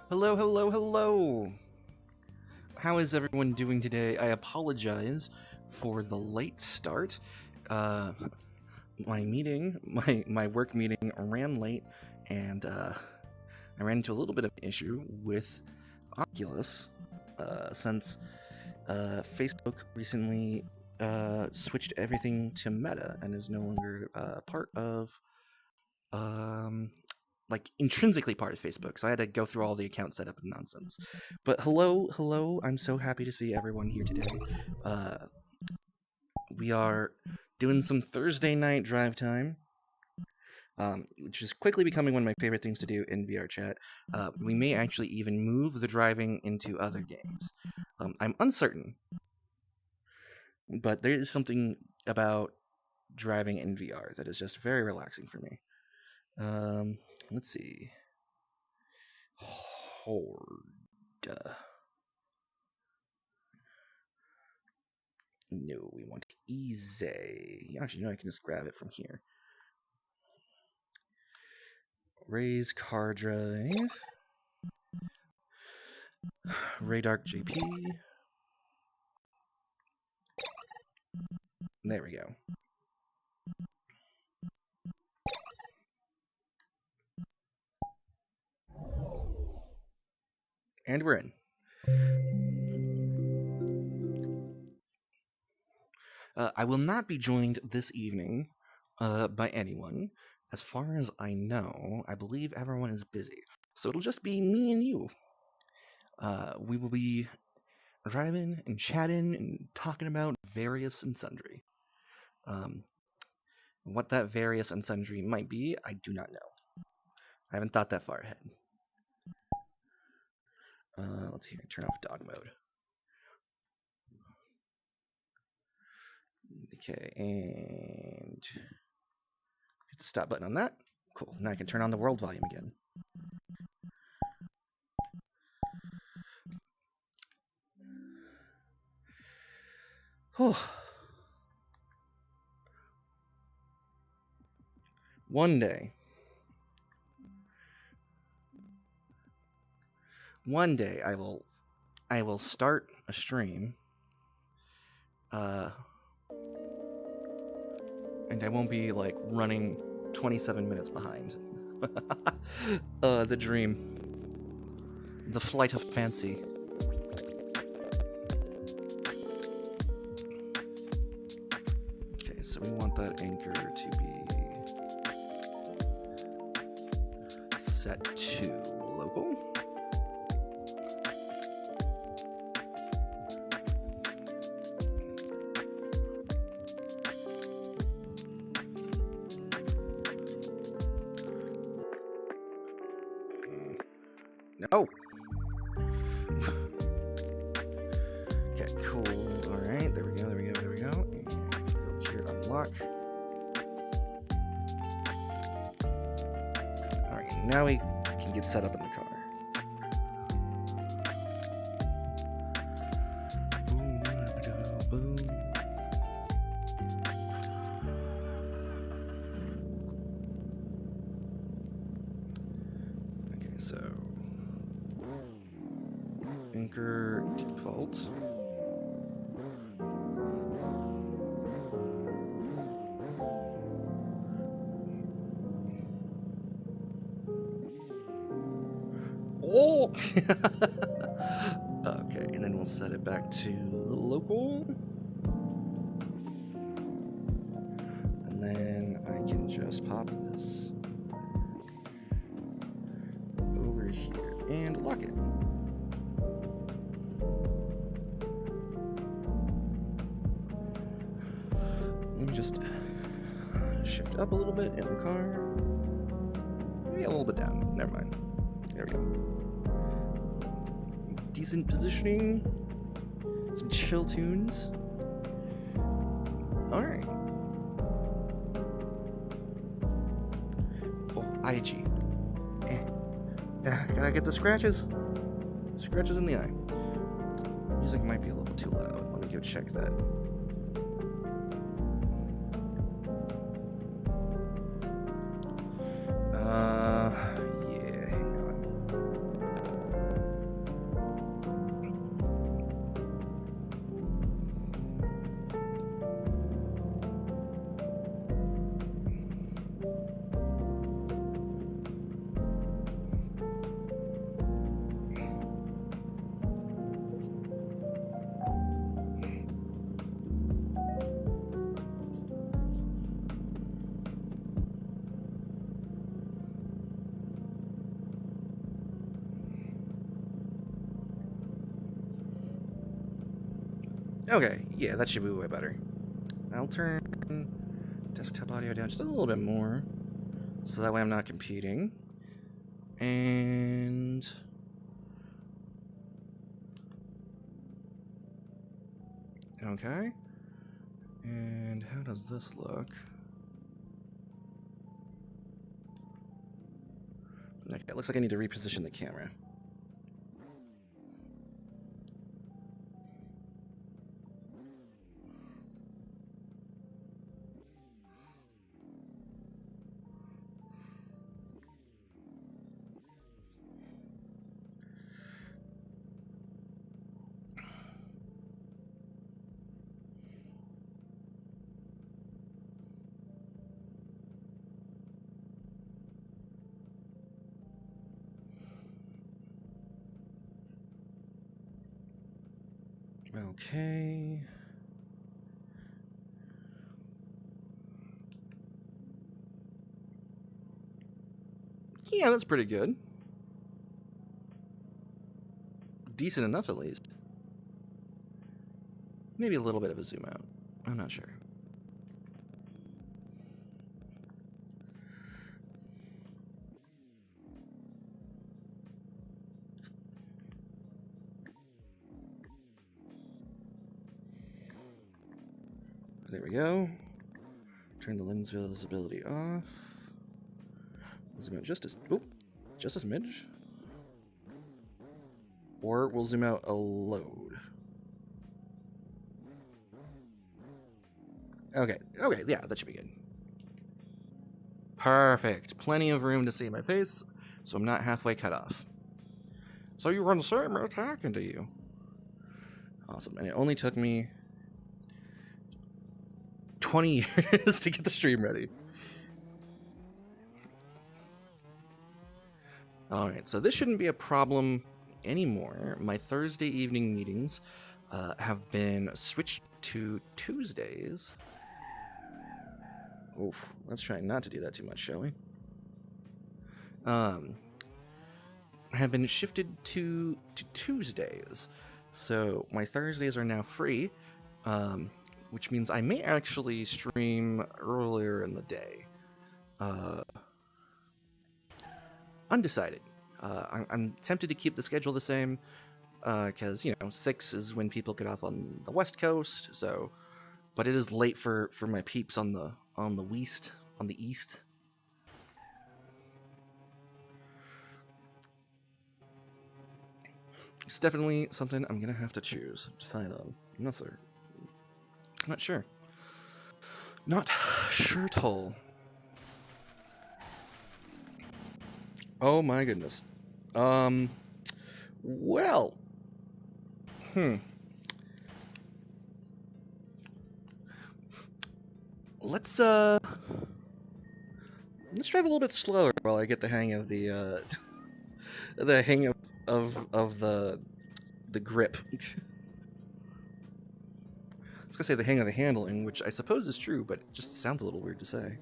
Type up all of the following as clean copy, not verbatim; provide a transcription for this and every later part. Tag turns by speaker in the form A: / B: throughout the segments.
A: Hello, hello, hello! How is everyone doing today? I apologize for the late start. My work meeting ran late, and I ran into a little bit of an issue with Oculus, since Facebook recently switched everything to Meta and is no longer part of intrinsically part of Facebook, so I had to go through all the account setup and nonsense. But hello, I'm so happy to see everyone here today. We are doing some Thursday night drive time, which is quickly becoming one of my favorite things to do in VR chat. We may actually even move the driving into other games. I'm uncertain, but there is something about driving in VR that is just very relaxing for me. Let's see. Horde. No, we want easy. Actually, no, I can just grab it from here. Raise car drive. Raydark JP. There we go. And we're in. I will not be joined this evening by anyone. As far as I know, I believe everyone is busy. So it'll just be me and you. We will be driving and chatting and talking about various and sundry. What that various and sundry might be, I do not know. I haven't thought that far ahead. Let's see here, turn off dog mode. Okay, and hit the stop button on that. Cool, now I can turn on the world volume again. Whew. One day I will start a stream, and I won't be like running 27 minutes behind. The dream, the flight of fancy. Okay, so we want that anchor to be set to local. No. Okay, cool. All right, there lock. Alright, now we can get set up in the car. Boom. Okay, so anchor default. Oh! Okay, and then we'll set it back to local. And then I can just pop this over here and lock it. Let me just shift up a little bit in the car. Maybe a little bit down. Never mind. There we go. Decent positioning. Some chill tunes. Alright. Oh, IG. Gotta get the scratches. Scratches in the eye. Music might be a little too loud. Let me go check that. Yeah, hang on. Okay, yeah, that should be way better. I'll turn desktop audio down just a little bit more, so that way I'm not competing. And okay. And how does this look? Okay, it looks like I need to reposition the camera. Okay. Yeah, that's pretty good. Decent enough, at least. Maybe a little bit of a zoom out. I'm not sure. There we go. Turn the lens visibility off. Zoom out just a smidge. Or we'll zoom out a load. Okay, yeah, that should be good. Perfect. Plenty of room to see my face, so I'm not halfway cut off. So you run the same attack into you. Awesome, and it only took me 20 years to get the stream ready. Alright, so this shouldn't be a problem anymore. My Thursday evening meetings have been switched to Tuesdays. Oof, let's try not to do that too much, shall we? Have been shifted to Tuesdays. So my Thursdays are now free, which means I may actually stream earlier in the day. Undecided. I'm tempted to keep the schedule the same, because, 6 is when people get off on the West Coast, so but it is late for my peeps on the east. It's definitely something I'm gonna have to decide on. I'm not sure. I'm not sure. Not sure at all. Oh my goodness. Well. Let's drive a little bit slower while I get the hang of the the grip. I was gonna say the hang of the handling, which I suppose is true, but it just sounds a little weird to say.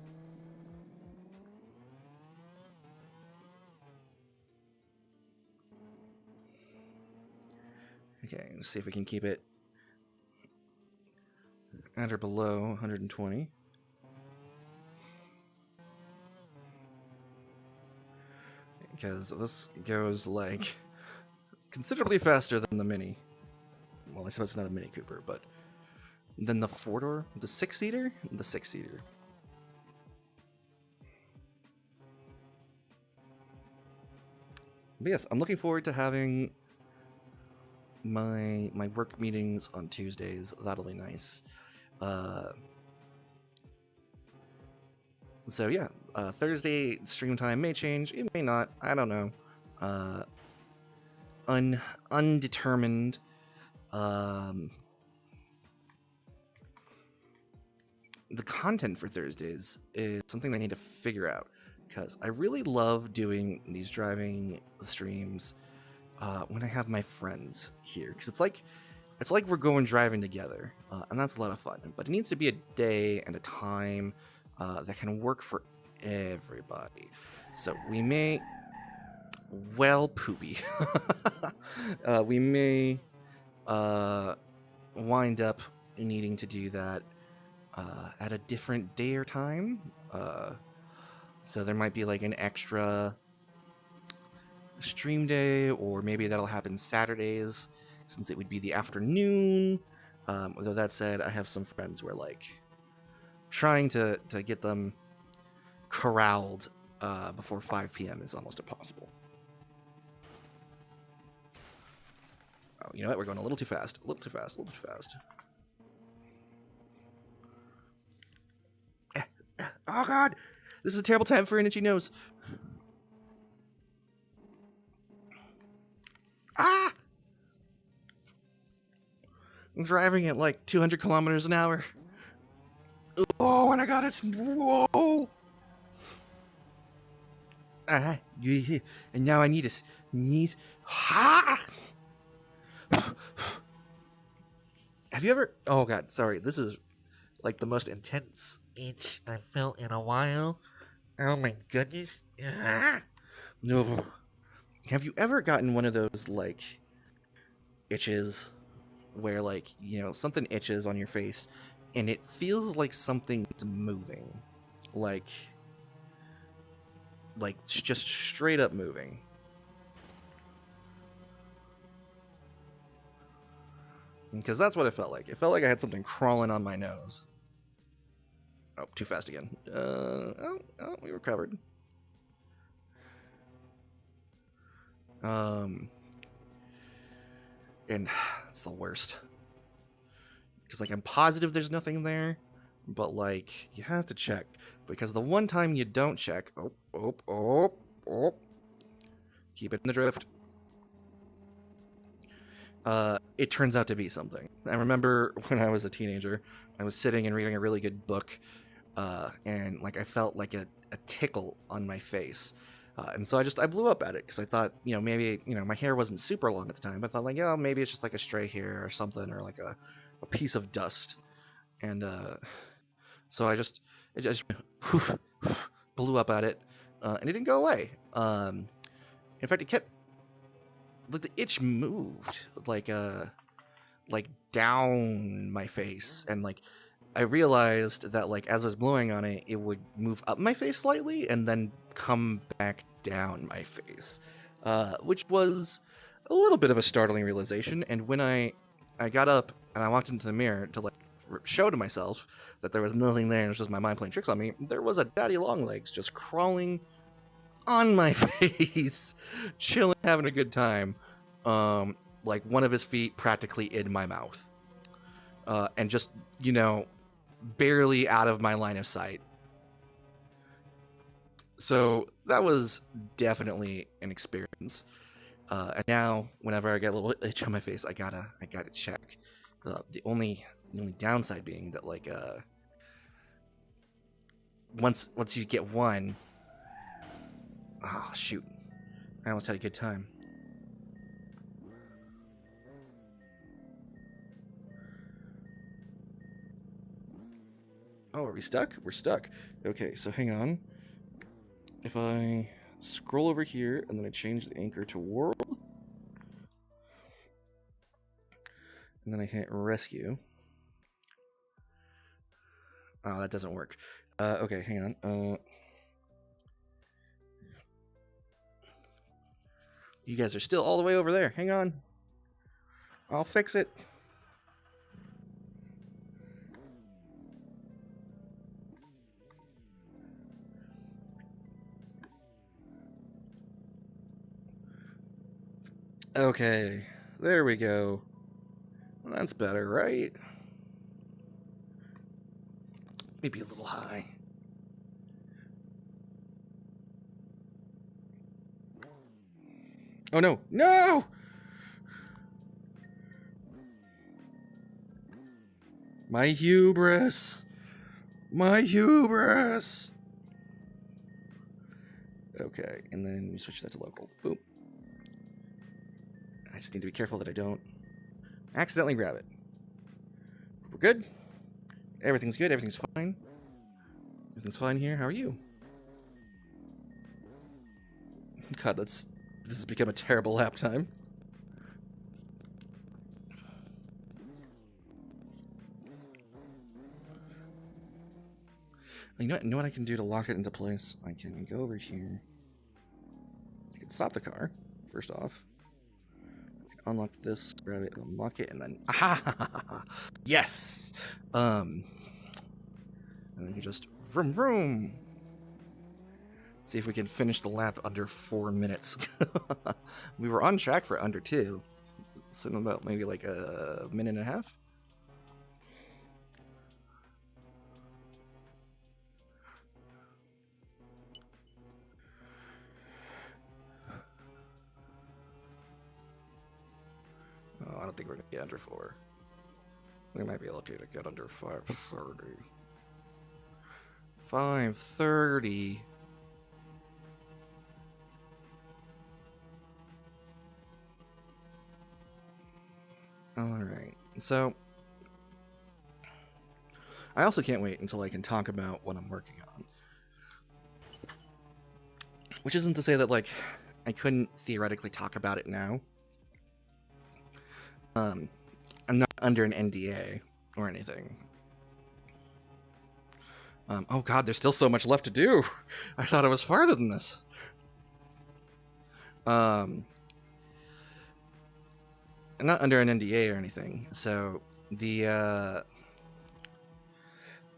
A: Okay, let's see if we can keep it at or below 120. Because this goes like considerably faster than the Mini. Well, I suppose it's not a Mini Cooper, but than the 4-door, the 6-seater, the 6-seater. But yes, I'm looking forward to having my work meetings on Tuesdays. That'll be nice. So yeah, Thursday stream time may change. It may not. I don't know. Undetermined. The content for Thursdays is something I need to figure out, because I really love doing these driving streams when I have my friends here, because it's like we're going driving together, and that's a lot of fun. But it needs to be a day and a time that can work for everybody. So we may, well, poopy. We may wind up needing to do that at a different day or time. So there might be like an extra stream day, or maybe that'll happen Saturdays, since it would be the afternoon. Although that said, I have some friends where like trying to get them corralled before 5 p.m. is almost impossible. Oh, you know what? We're going a little too fast. A little too fast. A little too fast. Oh god! This is a terrible time for an itchy nose. Ah! I'm driving at like 200 kilometers an hour. Oh, and I got it. Whoa! And now I need to sneeze. Ha! Have you ever? Oh god, sorry. This is like the most intense itch I've felt in a while. Oh my goodness. Ah! No. Have you ever gotten one of those like itches where like, you know, something itches on your face and it feels like something's moving, like just straight up moving? Because that's what it felt like. It felt like I had something crawling on my nose. Oh, too fast again. We recovered. And it's the worst. Because, like, I'm positive there's nothing there, but, like, you have to check. Because the one time you don't check... Keep it in the drift. It turns out to be something. I remember when I was a teenager, I was sitting and reading a really good book, and, like, I felt like a tickle on my face. And so I blew up at it, because I thought, you know, maybe, you know, my hair wasn't super long at the time, but I thought, like, yeah, maybe it's just like a stray hair or something, or like a piece of dust. And so it just blew up at it, and it didn't go away. In fact, it kept, like, the itch moved like down my face, and like I realized that, like, as I was blowing on it, it would move up my face slightly and then come back down my face, which was a little bit of a startling realization. And when I got up and I walked into the mirror to, like, show to myself that there was nothing there and it was just my mind playing tricks on me, there was a daddy long legs just crawling on my face, chilling, having a good time. Like one of his feet practically in my mouth. And just, you know, barely out of my line of sight. So that was definitely an experience. And now, whenever I get a little itch on my face, I gotta check. The only downside being that, like, once you get one, oh shoot, I almost had a good time. Oh, are we stuck? We're stuck. Okay, so hang on. If I scroll over here and then I change the anchor to world, and then I hit rescue. Oh, that doesn't work. Okay, hang on. You guys are still all the way over there. Hang on. I'll fix it. Okay, there we go. That's better, right? Maybe a little high. Oh no, no! My hubris! My hubris! Okay, and then we switch that to local. Boom. I just need to be careful that I don't accidentally grab it. We're good. Everything's good. Everything's fine. Everything's fine here. How are you? God, this has become a terrible lap time. You know what I can do to lock it into place? I can go over here. I can stop the car, first off. Unlock this, grab it, unlock it, and then aha! Yes. And then you just vroom vroom. See if we can finish the lap under 4 minutes. We were on track for under 2, so about maybe like a minute and a half. Oh, I don't think we're gonna get under 4. We might be lucky to get under 5:30. 5:30. Alright, so I also can't wait until I can talk about what I'm working on. Which isn't to say that, like, I couldn't theoretically talk about it now. I'm not under an NDA or anything. Oh god, there's still so much left to do. I thought it was farther than this. I'm not under an NDA or anything, so there's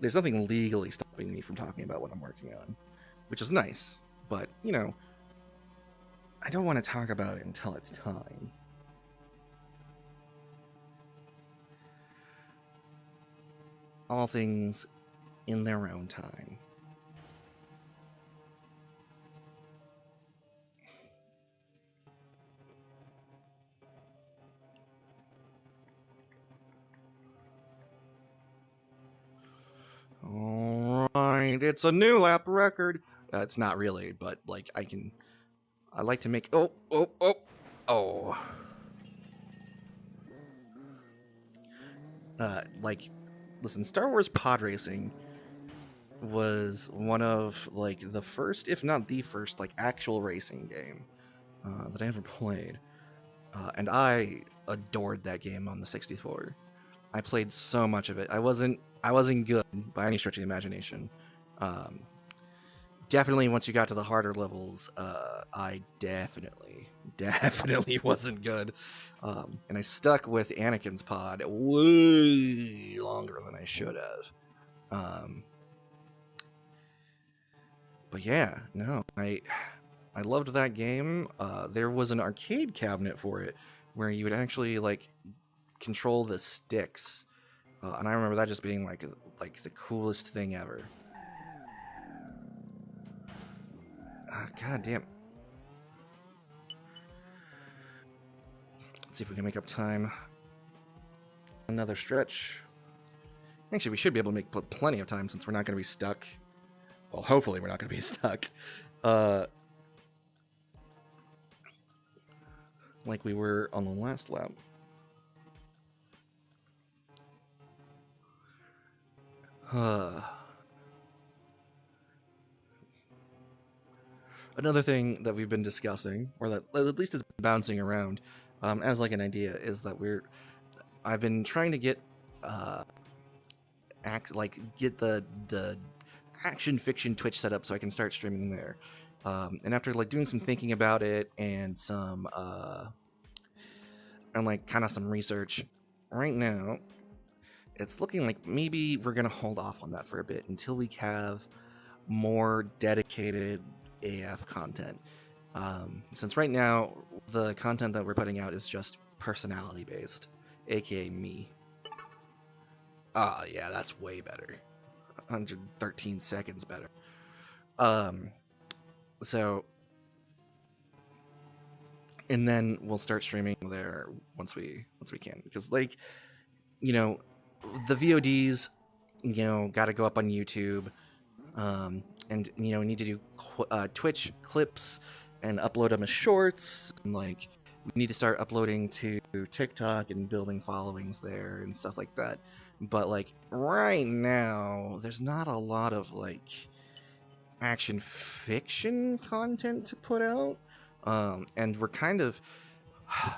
A: nothing legally stopping me from talking about what I'm working on, which is nice, but, you know, I don't want to talk about it until it's time. All things in their own time. Alright, it's a new lap record. It's not really, but, like, I like to make... Oh. Like, listen, Star Wars Pod Racing was one of, like, the first, if not the first, like, actual racing game that I ever played. And I adored that game on the 64. I played so much of it. I wasn't good by any stretch of the imagination. definitely once you got to the harder levels, I definitely wasn't good. And I stuck with Anakin's pod way longer than I should have. But yeah, no, I loved that game. There was an arcade cabinet for it where you would actually like control the sticks, and I remember that just being like the coolest thing ever. God damn. Let's see if we can make up time. Another stretch. Actually, we should be able to make plenty of time since we're not going to be stuck. Well, hopefully we're not going to be stuck. Like we were on the last lap. Another thing that we've been discussing, or that at least has been bouncing around as like an idea, is that I've been trying to get get the action fiction Twitch set up so I can start streaming there. And after like doing some thinking about it and some kind of some research, right now it's looking like maybe we're gonna hold off on that for a bit until we have more dedicated AF content. Since right now the content that we're putting out is just personality based, aka me. Yeah, that's way better. 113 seconds better. So, and then we'll start streaming there once we can, because like, you know, the VODs, you know, got to go up on YouTube, and you know, we need to do Twitch clips and upload them as shorts, and like we need to start uploading to TikTok and building followings there and stuff like that. But like right now, there's not a lot of like action fiction content to put out, and we're kind of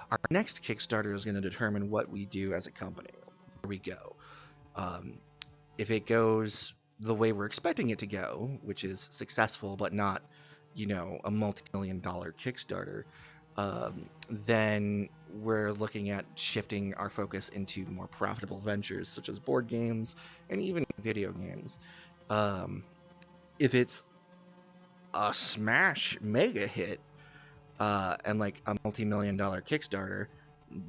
A: our next Kickstarter is going to determine what we do as a company, where we go. If it goes the way we're expecting it to go, which is successful but not, you know, a multi-million-dollar Kickstarter, then we're looking at shifting our focus into more profitable ventures such as board games and even video games. If it's a smash mega hit, and like a multi-million-dollar Kickstarter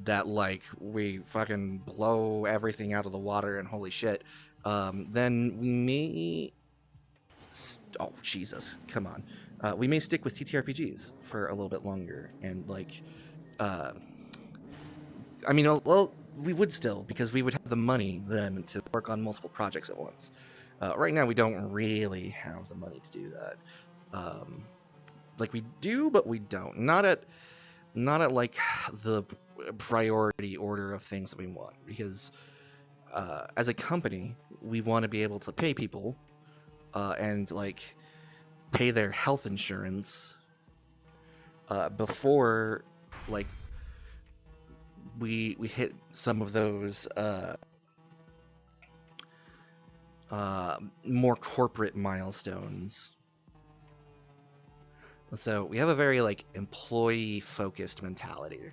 A: that like we fucking blow everything out of the water and holy shit, then we may oh Jesus, come on, we may stick with TTRPGs for a little bit longer, and like I mean, well, we would still, because we would have the money then to work on multiple projects at once. Right now we don't really have the money to do that. Like we do, but we don't. Not at like the priority order of things that we want, because as a company, we want to be able to pay people and like pay their health insurance before like we hit some of those more corporate milestones. So we have a very like employee focused mentality.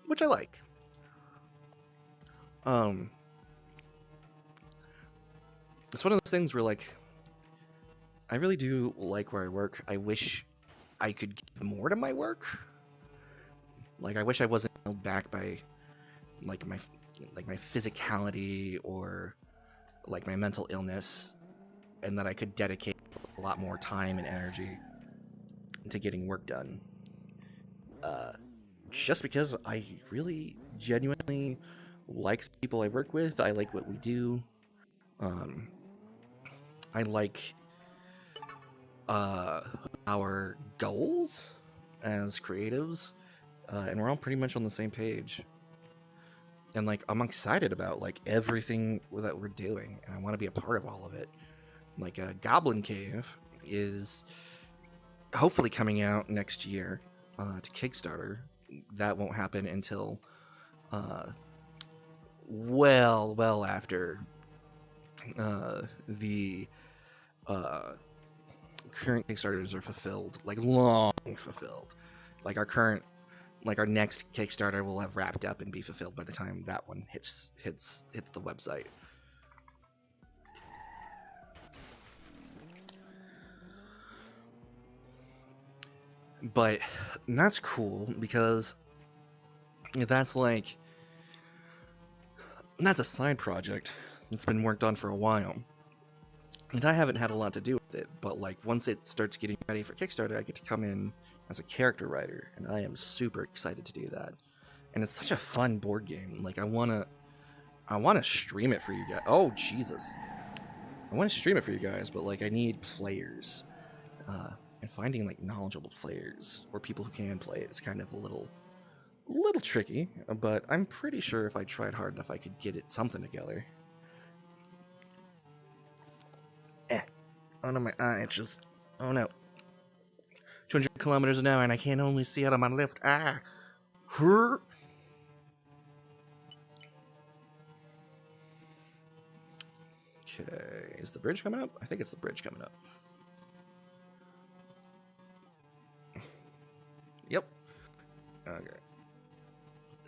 A: Which I like. It's one of those things where like I really do like where I work. I wish I could give more to my work. Like I wish I wasn't held back by like my physicality or like my mental illness, and that I could dedicate a lot more time and energy to getting work done. Just because I really genuinely like the people I work with. I like what we do. I like our goals as creatives, and we're all pretty much on the same page. And like I'm excited about like everything that we're doing, and I want to be a part of all of it. Like Goblin Cave is hopefully coming out next year to Kickstarter. That won't happen until well after the current Kickstarters are fulfilled, like long fulfilled. Like our next Kickstarter will have wrapped up and be fulfilled by the time that one hits the website. But that's cool because that's a side project that's been worked on for a while. And I haven't had a lot to do with it, but like once it starts getting ready for Kickstarter, I get to come in as a character writer, and I am super excited to do that. And it's such a fun board game. Like I wanna stream it for you guys. Oh Jesus, I want to stream it for you guys, but like I need players, and finding like knowledgeable players or people who can play it is kind of a little tricky. But I'm pretty sure if I tried hard enough, I could get it something together. Oh no, my eye itches. Oh no. 200 kilometers an hour and I can only see out of my left eye. Okay, is the bridge coming up? I think it's the bridge coming up. Yep. Okay.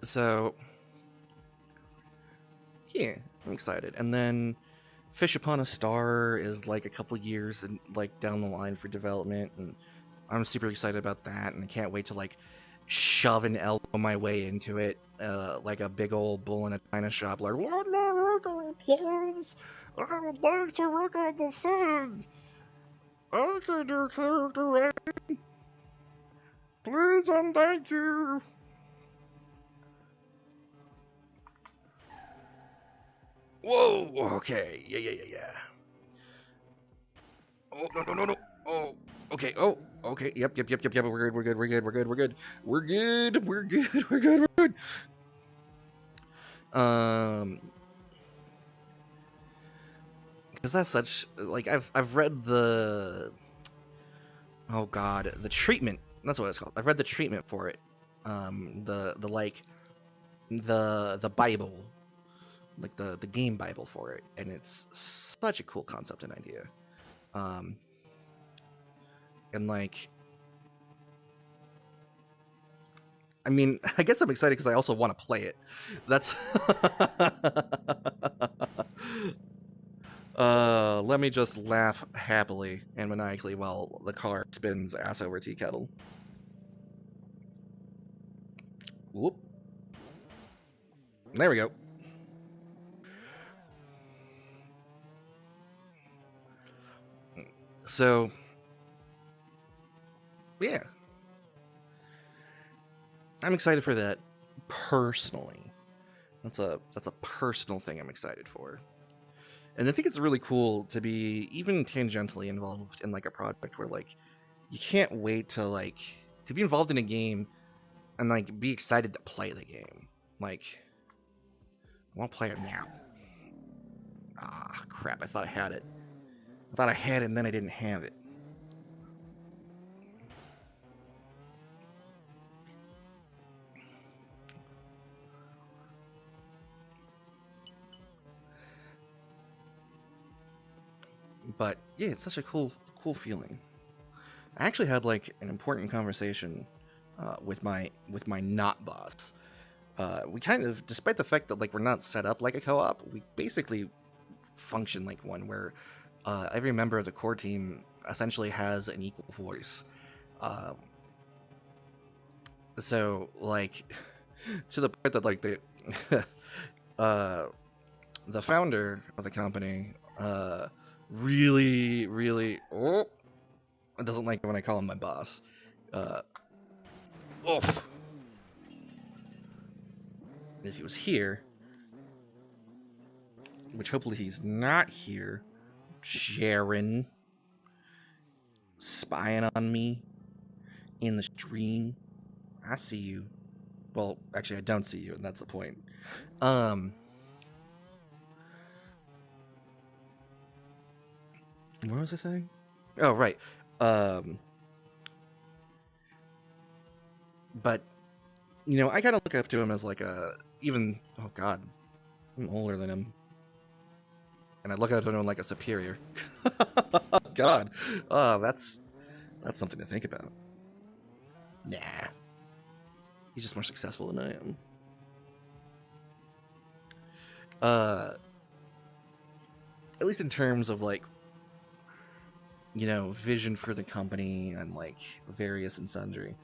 A: So, yeah, I'm excited. And then Fish Upon a Star is like a couple years and like down the line for development, and I'm super excited about that, and I can't wait to like shove and elbow my way into it, like a big old bull in a china shop. Like, what please? I would like to work on the thing. I can do character writing. Please and thank you. Whoa, okay, yeah. Oh, no. Oh, okay, yep, we're good. Because that's such, like, I've read the, oh god, the treatment, that's what it's called. I've read the treatment for it. The Bible, like the game Bible for it, and it's such a cool concept and idea. And like, I mean, I guess I'm excited because I also want to play it. That's let me just laugh happily and maniacally while the car spins ass over tea kettle. Whoop. There we go. So, yeah. I'm excited for that personally. That's a personal thing I'm excited for. And I think it's really cool to be even tangentially involved in like a project where like you can't wait to be involved in a game and like be excited to play the game. Like, I want to play it now. Ah, crap, I thought I had it. I thought I had it and then I didn't have it. But yeah, it's such a cool feeling. I actually had like an important conversation with my not boss. We kind of, despite the fact that like we're not set up like a co-op, we basically function like one, where every member of the core team essentially has an equal voice. So like to the point that like the founder of the company really doesn't like it when I call him my boss. Oof. If he was here, which hopefully he's not here, Sharon, spying on me in the stream. I see you. Well, actually, I don't see you, and that's the point. What was I saying? Oh, right. But you know, I kind of look up to him as like a, even, oh god, I'm older than him. And I look at him like a superior. God. That's something to think about. Nah. He's just more successful than I am. At least in terms of, like, you know, vision for the company and, like, various and sundry.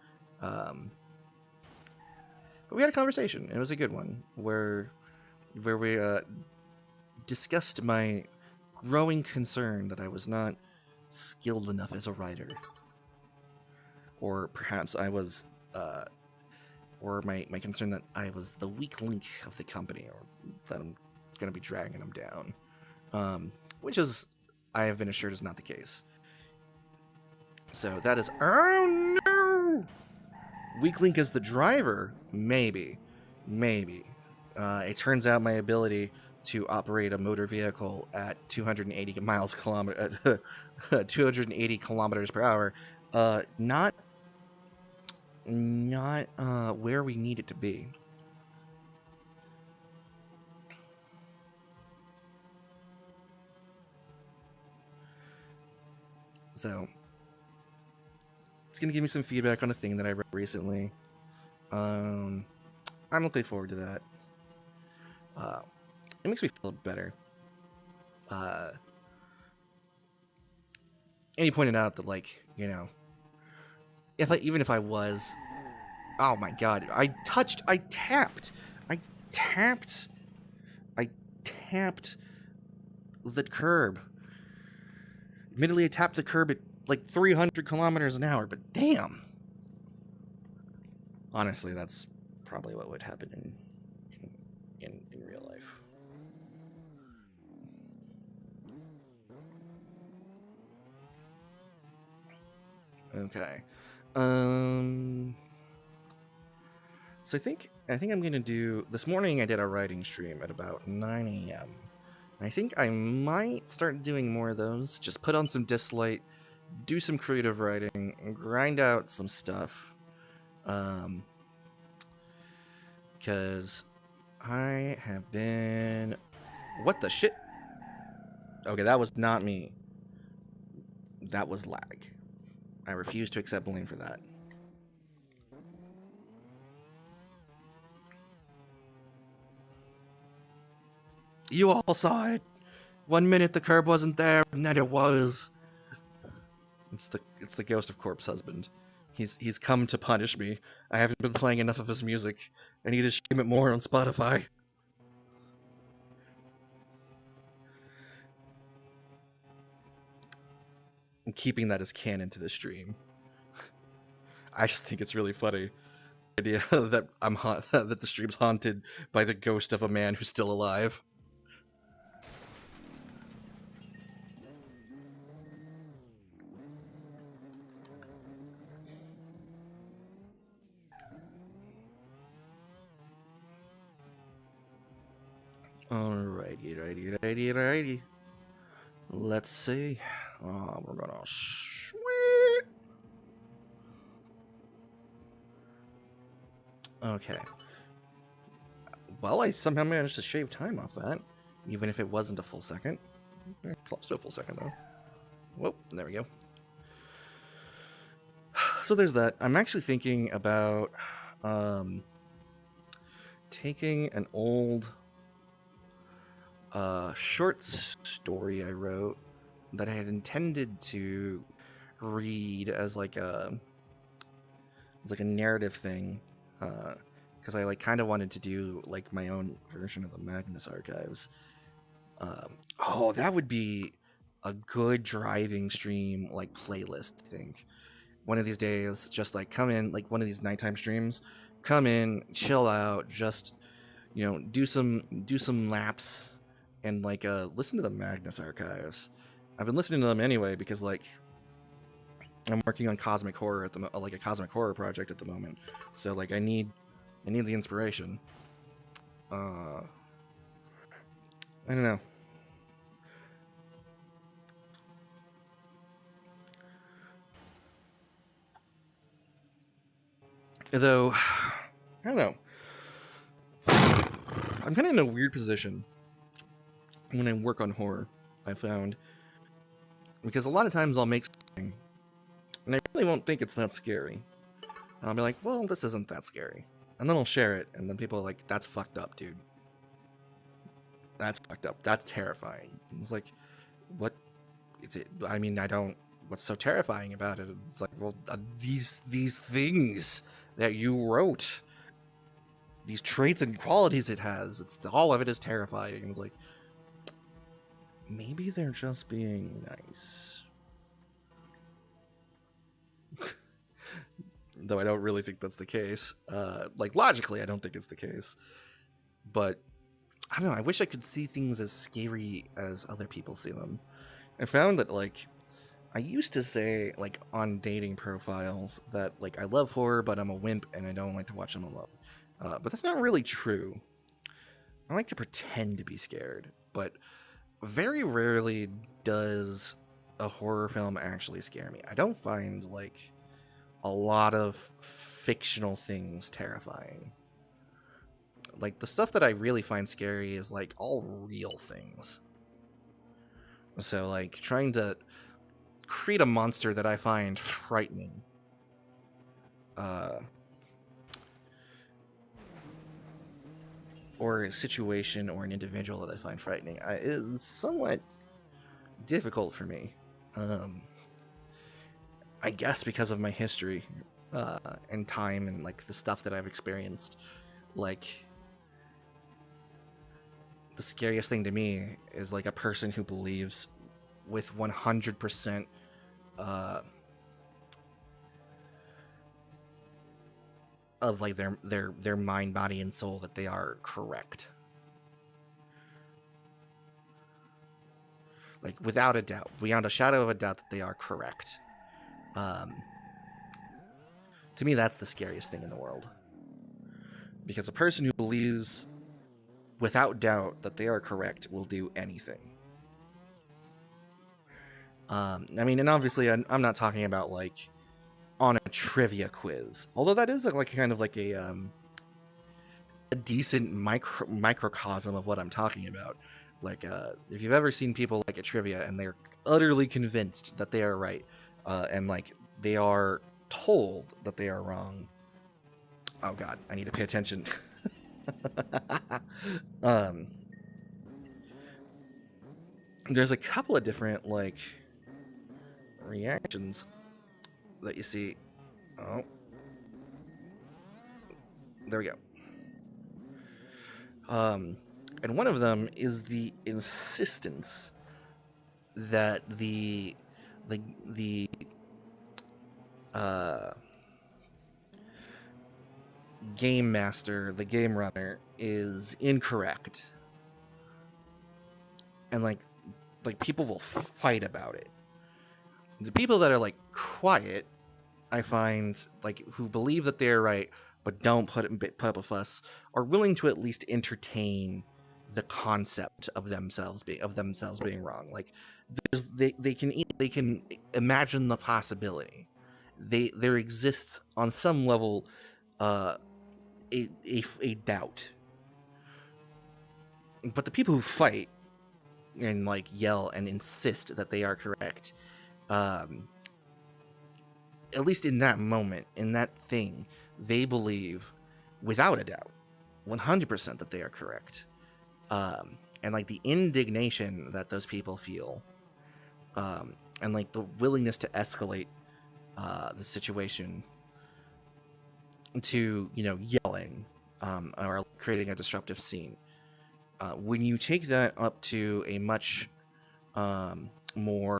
A: But we had a conversation. It was a good one where we discussed my growing concern that I was not skilled enough as a writer. Or perhaps I was, or my concern that I was the weak link of the company, or that I'm going to be dragging them down. Which is, I have been assured, is not the case. So that is, oh no! Weak link as the driver? Maybe. It turns out my ability to operate a motor vehicle at 280 kilometers per hour, not where we need it to be. So it's gonna give me some feedback on a thing that I read recently. I'm looking forward to that. It makes me feel better. And he pointed out that, like, you know, even if I was, oh my god, I tapped the curb. Admittedly, I tapped the curb at like 300 kilometers an hour, but damn. Honestly, that's probably what would happen in real life. Okay. So I think I'm gonna do, this morning I did a writing stream at about 9 a.m. And I think I might start doing more of those. Just put on some Dislight, do some creative writing, grind out some stuff. Because I have been... What the shit? Okay, that was not me. That was lag. I refuse to accept blame for that. You all saw it. 1 minute the curb wasn't there, and then it was. It's the ghost of Corpse Husband. He's come to punish me. I haven't been playing enough of his music. I need to stream it more on Spotify. I'm keeping that as canon to the stream. I just think it's really funny. The idea that that the stream's haunted by the ghost of a man who's still alive. Alrighty. Let's see. We're gonna sweet. Okay. Well, I somehow managed to shave time off that, even if it wasn't a full second. Close to a full second, though. Whoa, there we go. So there's that. I'm actually thinking about taking an old short story I wrote that I had intended to read as like a narrative thing, because I like kind of wanted to do like my own version of the Magnus Archives. Oh, that would be a good driving stream, like playlist, I think. One of these days, just like come in, like one of these nighttime streams, come in, chill out, just, you know, do some laps and like listen to the Magnus Archives. I've been listening to them anyway because like I'm working on cosmic horror at the like a cosmic horror project at the moment, so like I need the inspiration. I don't know. Though, I don't know. I'm kind of in a weird position when I work on horror, I found, because a lot of times I'll make something, and I really won't think it's that scary. And I'll be like, well, this isn't that scary. And then I'll share it, and then people are like, that's fucked up, dude. That's fucked up. That's terrifying. And it's like, what is it? I mean, what's so terrifying about it? It's like, well, these things that you wrote, these traits and qualities it has, all of it is terrifying. And it's like, maybe they're just being nice. Though I don't really think that's the case. Like, logically, I don't think it's the case. But, I don't know, I wish I could see things as scary as other people see them. I found that, like, I used to say, like, on dating profiles that, like, I love horror, but I'm a wimp and I don't like to watch them alone. But that's not really true. I like to pretend to be scared, but very rarely does a horror film actually scare me. I don't find, like, a lot of fictional things terrifying. Like, the stuff that I really find scary is, like, all real things. So, like, trying to create a monster that I find frightening. Or a situation or an individual that I find frightening is somewhat difficult for me. I guess because of my history and time and, like, the stuff that I've experienced. Like, the scariest thing to me is, like, a person who believes with 100% of, like, their mind, body, and soul that they are correct. Like, without a doubt, beyond a shadow of a doubt that they are correct. To me, that's the scariest thing in the world. Because a person who believes without doubt that they are correct will do anything. I mean, and obviously I'm not talking about, like, on a trivia quiz, although that is, like, kind of like a decent microcosm of what I'm talking about. Like, if you've ever seen people, like, at trivia and they're utterly convinced that they are right, and, like, they are told that they are wrong. Oh god, I need to pay attention. There's a couple of different, like, reactions that you see. Oh, there we go. And one of them is the insistence that the game master, the game runner, is incorrect, and like people will fight about it. The people that are, like, quiet, I find, like, who believe that they're right but don't put up a fuss, are willing to at least entertain the concept of themselves being wrong. Like, they can imagine the possibility. There exists on some level a doubt. But the people who fight and, like, yell and insist that they are correct, at least in that moment, in that thing, they believe without a doubt 100% that they are correct. And, like, the indignation that those people feel, and, like, the willingness to escalate the situation to, you know, yelling, or creating a disruptive scene. When you take that up to a much more,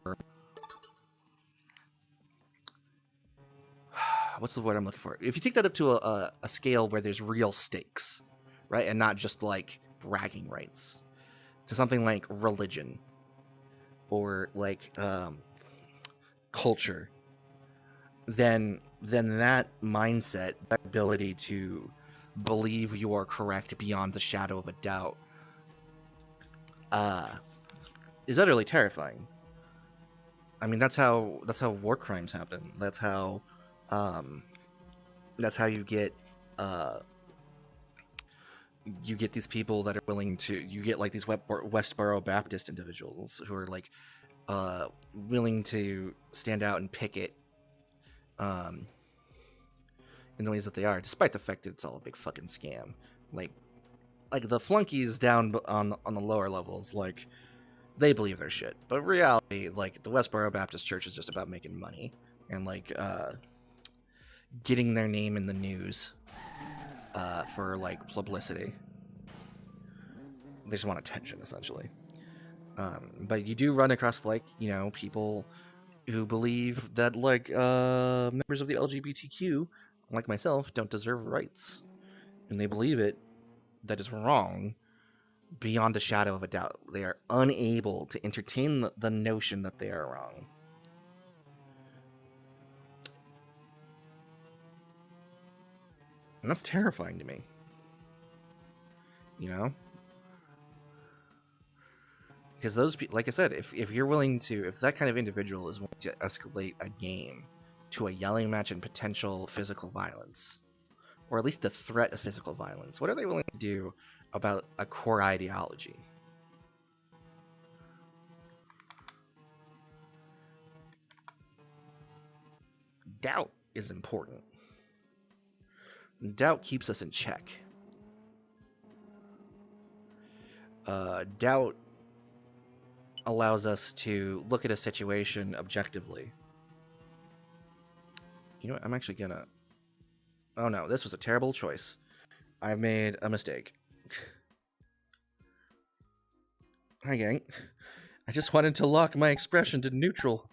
A: what's the word I'm looking for? If you take that up to a scale where there's real stakes, right, and not just, like, bragging rights, to something like religion or, like, culture, then that mindset, that ability to believe you are correct beyond the shadow of a doubt, is utterly terrifying. I mean, that's how war crimes happen. That's how you get you get these people that are willing to, you get like these Westboro Baptist individuals who are like willing to stand out and picket um, in the ways that they are, despite the fact that it's all a big fucking scam. Like the flunkies down on the lower levels, like they believe their shit, but reality, like the Westboro Baptist Church is just about making money and like getting their name in the news for like publicity. They just want attention, essentially. But you do run across like, you know, people who believe that like members of the LGBTQ, like myself, don't deserve rights, and they believe it. That is wrong beyond a shadow of a doubt. They are unable to entertain the notion that they are wrong. And that's terrifying to me. You know? Because those people, like I said, if you're willing to, if that kind of individual is willing to escalate a game to a yelling match and potential physical violence, or at least the threat of physical violence, what are they willing to do about a core ideology? Doubt is important. Doubt keeps us in check. Doubt allows us to look at a situation objectively. You know what? I'm actually gonna... Oh no, this was a terrible choice. I've made a mistake. Hi, gang. I just wanted to lock my expression to neutral.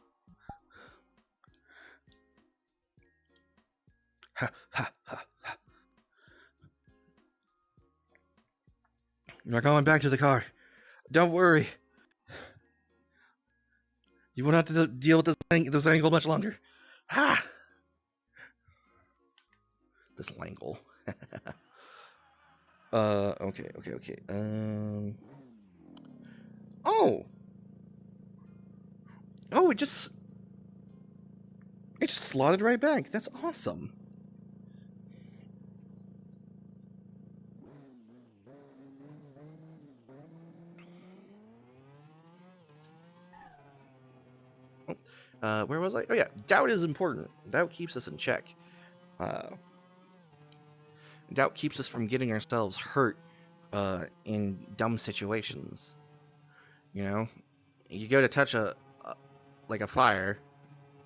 A: Ha, ha, ha, ha. We're going back to the car. Don't worry. You won't have to deal with this angle much longer. Ha! This angle. Okay. Oh! Oh, it just slotted right back. That's awesome. Where was I? Oh yeah, doubt is important. Doubt keeps us in check. Doubt keeps us from getting ourselves hurt in dumb situations. You know, you go to touch a fire,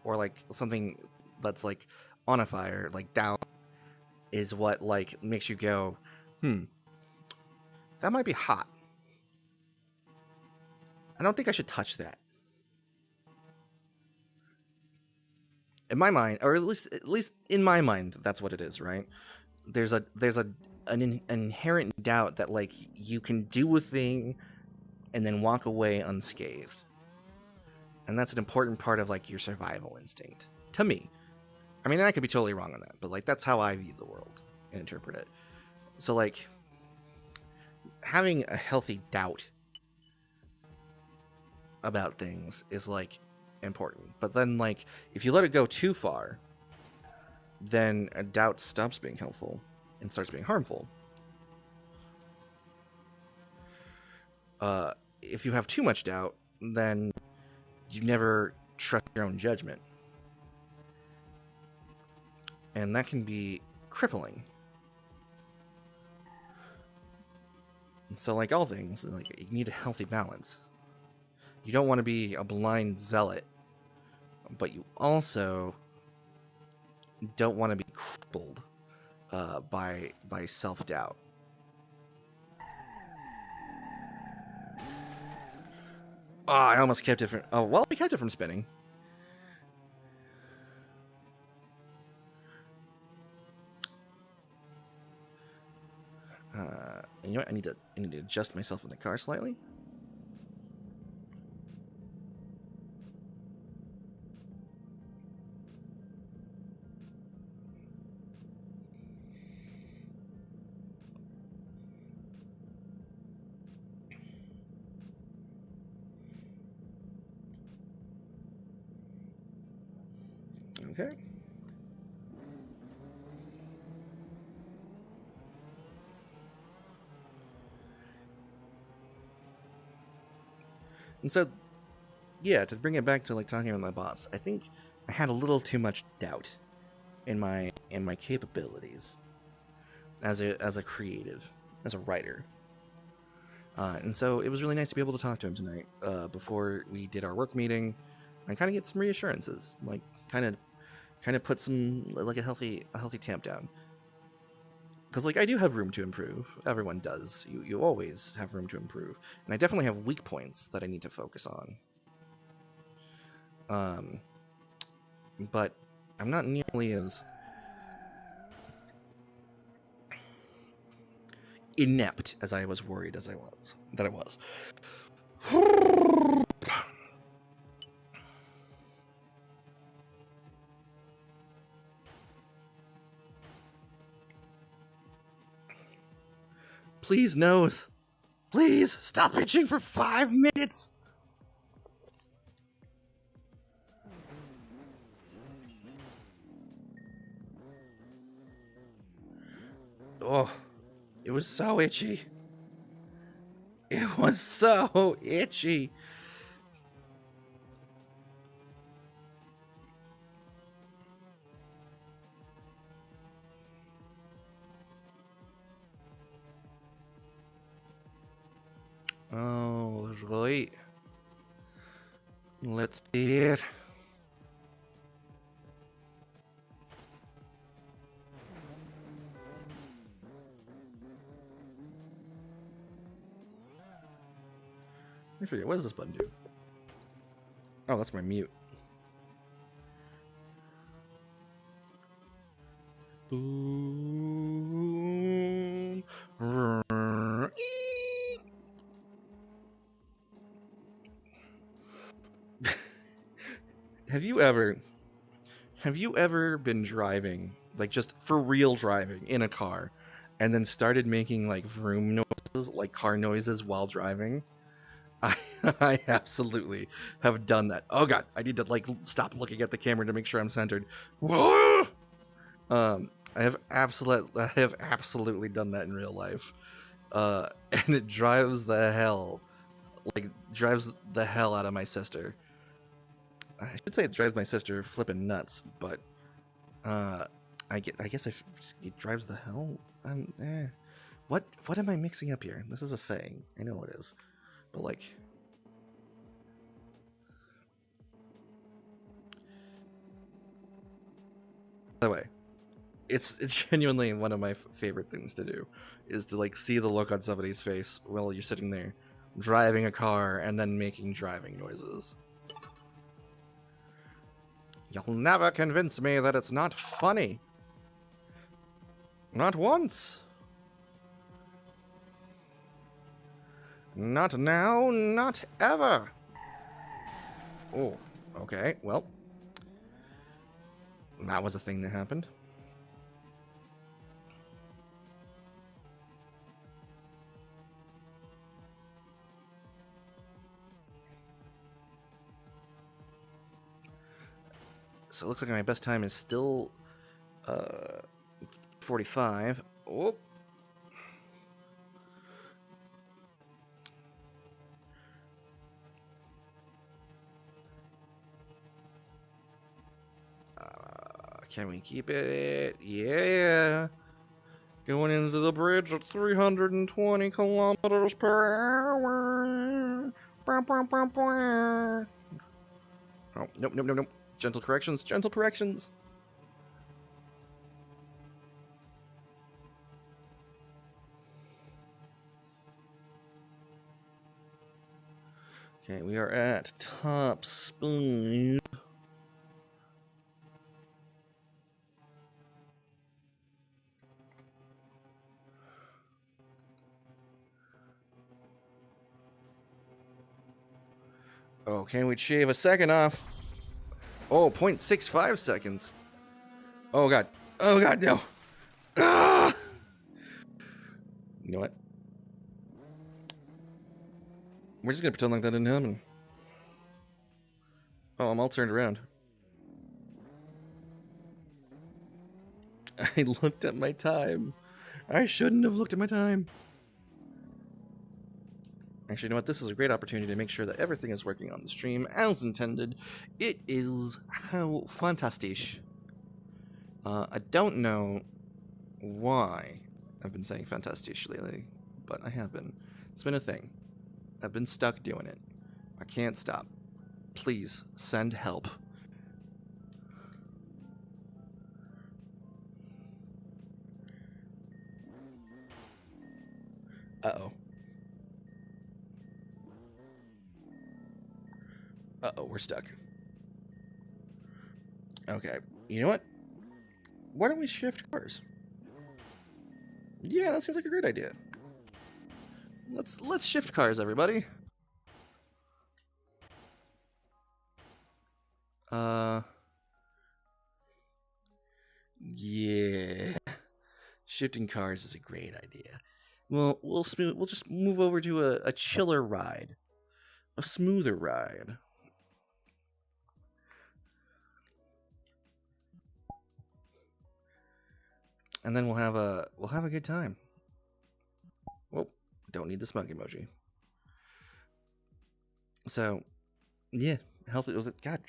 A: or like something that's like on a fire. Like doubt is what like makes you go, that might be hot. I don't think I should touch that. In my mind, or at least in my mind, that's what it is, right? There's an inherent doubt that like you can do a thing and then walk away unscathed, and that's an important part of like your survival instinct to me. I mean, I could be totally wrong on that, but like that's how I view the world and interpret it. So like having a healthy doubt about things is like important, but then like if you let it go too far, then a doubt stops being helpful and starts being harmful. If you have too much doubt, then you never trust your own judgment, and that can be crippling. And so like all things, like you need a healthy balance. You don't want to be a blind zealot, but you also don't want to be crippled by self-doubt. Oh, I almost kept it from... Oh, well, we kept it from spinning. And you know what? I need to adjust myself in the car slightly. Okay. And so, yeah, to bring it back to like talking with my boss, I think I had a little too much doubt in my capabilities as a creative, as a writer. And so it was really nice to be able to talk to him tonight before we did our work meeting and kind of get some reassurances, like kind of put some like a healthy tamp down. Because like I do have room to improve. Everyone does. You always have room to improve, and I definitely have weak points that I need to focus on. But I'm not nearly as inept as I was worried as I was. Please, nose. Please stop itching for 5 minutes. Oh, it was so itchy. It was so itchy. Oh, right. Let's see it. I forget, what does this button do? Oh, that's my mute. Boom. Have you ever been driving, like just for real driving in a car, and then started making like vroom noises, like car noises while driving? I absolutely have done that. Oh god, I need to like stop looking at the camera to make sure I'm centered. Whoa! I have absolutely done that in real life. And it drives the hell out of my sister. I should say it drives my sister flipping nuts, but I guess it drives the hell. What am I mixing up here? This is a saying. I know it is, but like. By the way, it's genuinely one of my favorite things to do, is to like see the look on somebody's face while you're sitting there driving a car and then making driving noises. You'll never convince me that it's not funny. Not once. Not now, not ever. Oh, okay, well. That was a thing that happened. So it looks like my best time is still 45. Oh. Can we keep it? Yeah. Going into the bridge at 320 kilometers per hour. Oh, nope. Gentle corrections. Okay, we are at top speed. Oh, can we shave a second off? Oh, 0.65 seconds. Oh god, no. Ah! You know what? We're just gonna pretend like that didn't happen. Oh, I'm all turned around. I looked at my time. I shouldn't have looked at my time. Actually, you know what? This is a great opportunity to make sure that everything is working on the stream as intended. It is how fantastic. I don't know why I've been saying fantastic lately, but I have been. It's been a thing. I've been stuck doing it. I can't stop. Please, send help. Uh-oh. Uh-oh, we're stuck. Okay, you know what? Why don't we shift cars? Yeah, that seems like a great idea. Let's shift cars, everybody. Yeah. Shifting cars is a great idea. Well, we'll just move over to a chiller ride. A smoother ride. And then we'll have a good time. Well, don't need the smug emoji. So, yeah, healthy. God,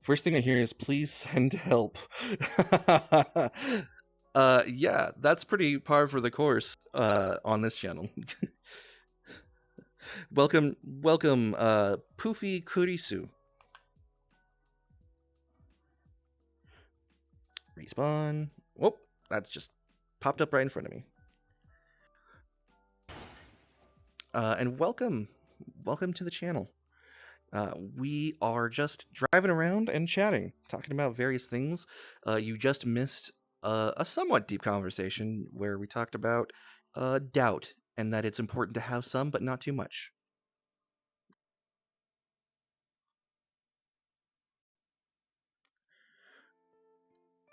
A: first thing I hear is please send help. Yeah, that's pretty par for the course on this channel. welcome, Poofy Kurisu. Respawn. Whoop, that's just popped up right in front of me. And welcome to the channel. We are just driving around and chatting, talking about various things. You just missed a somewhat deep conversation where we talked about doubt and that it's important to have some, but not too much.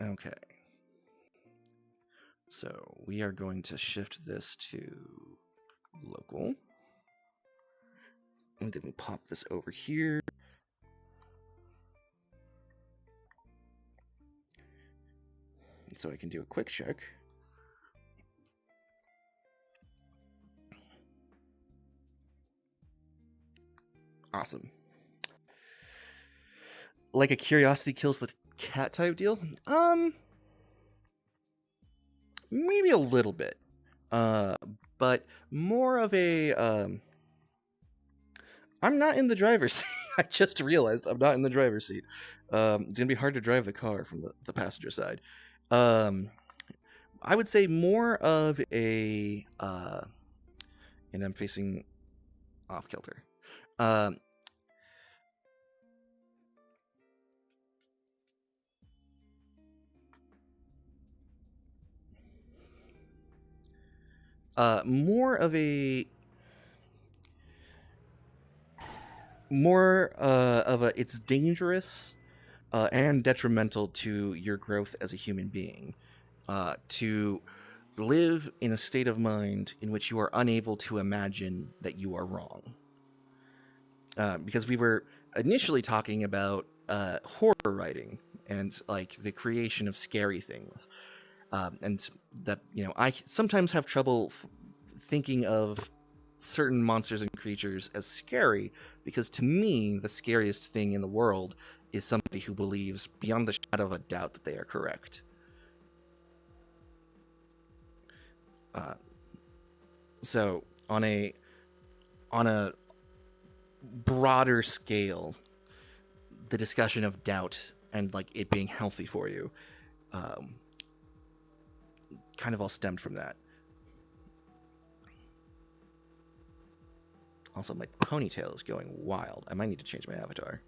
A: Okay. So we are going to shift this to local. And then we pop this over here. So I can do a quick check. Awesome. Like a curiosity kills the cat type deal? Maybe a little bit. But more of a I'm not in the driver's seat. I just realized I'm not in the driver's seat. It's gonna be hard to drive the car from the passenger side. I would say more of a and I'm facing off kilter. More of a it's dangerous and detrimental to your growth as a human being to live in a state of mind in which you are unable to imagine that you are wrong. Because we were initially talking about horror writing and like the creation of scary things, and that I sometimes have trouble thinking of certain monsters and creatures as scary, because to me the scariest thing in the world is somebody who believes beyond the shadow of a doubt that they are correct. So on a broader scale, the discussion of doubt and like it being healthy for you kind of all stemmed from that. Also, my ponytail is going wild. I might need to change my avatar.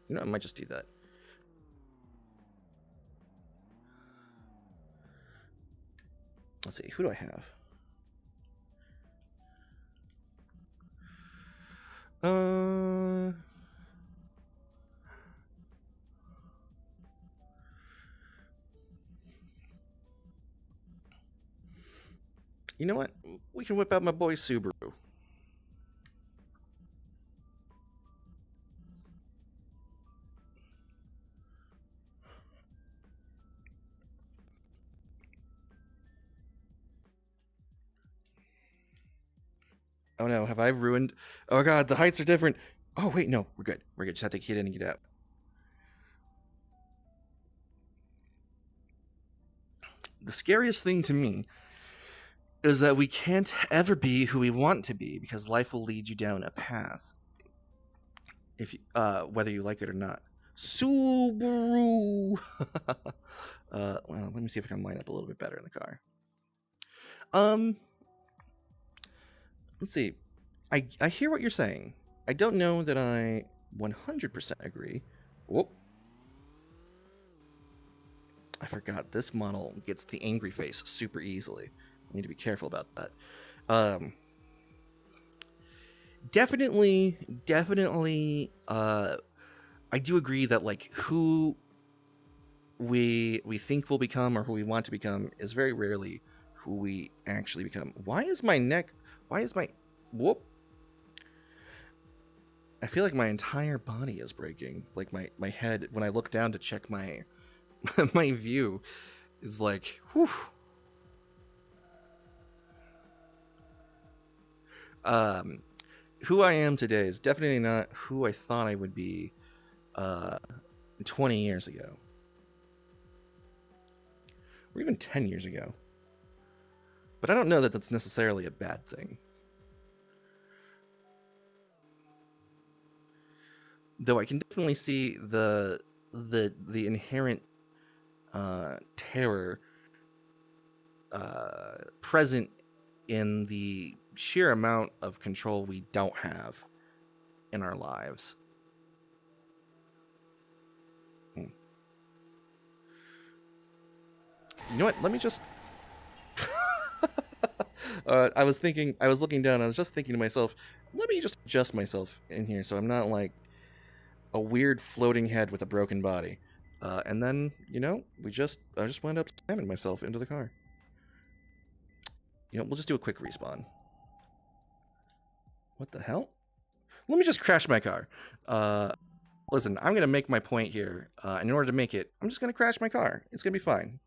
A: I might just do that. Let's see, who do I have? You know what? We can whip out my boy Subaru. Oh no, have I ruined? Oh god, the heights are different. Oh wait, no, we're good. We're good. Just have to get in and get out. The scariest thing to me is that we can't ever be who we want to be because life will lead you down a path, if you, whether you like it or not. Subaru. Well, let me see if I can line up a little bit better in the car. Let's see. I hear what you're saying. I don't know that I 100% agree. Whoop. I forgot this model gets the angry face super easily. I need to be careful about that. Definitely, I do agree that like who we think we'll become or who we want to become is very rarely who we actually become. Why is my whoop? I feel like my entire body is breaking. Like my head, when I look down to check my my view, is like, whew. Who I am today is definitely not who I thought I would be 20 years ago. Or even 10 years ago. But I don't know that that's necessarily a bad thing. Though I can definitely see the inherent terror present in the sheer amount of control we don't have in our lives. You know what? Let me just... I was looking down, I was just thinking to myself, let me just adjust myself in here so I'm not like a weird floating head with a broken body. And then, you know, I just wound up slamming myself into the car. You know, we'll just do a quick respawn. What the hell? Let me just crash my car. Listen, I'm going to make my point here. And in order to make it, I'm just going to crash my car. It's going to be fine.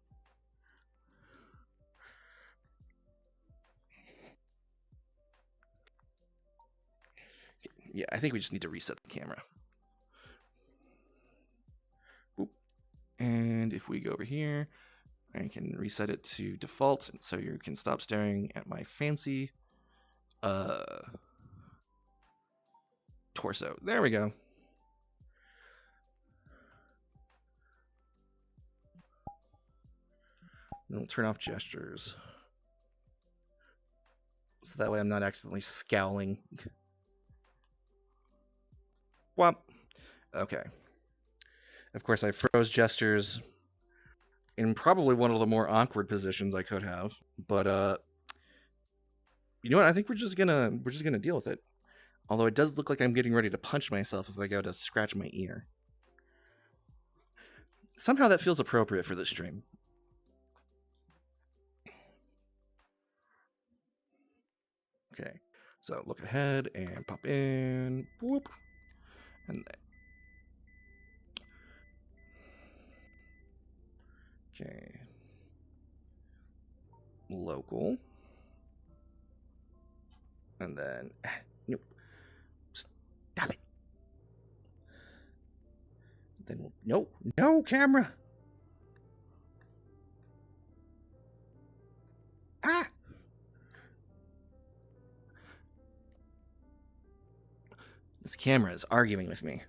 A: Yeah, I think we just need to reset the camera. Boop. And if we go over here, I can reset it to default so you can stop staring at my fancy torso. There we go. Then we'll turn off gestures. So that way I'm not accidentally scowling. Whop. Okay. Of course, I froze gestures in probably one of the more awkward positions I could have, but you know what? I think we're just gonna deal with it. Although it does look like I'm getting ready to punch myself if I go to scratch my ear. Somehow that feels appropriate for this stream. Okay, so look ahead and pop in. Whoop. And okay. Local. And then nope. Stop it. Then we'll no camera. Ah. This camera is arguing with me.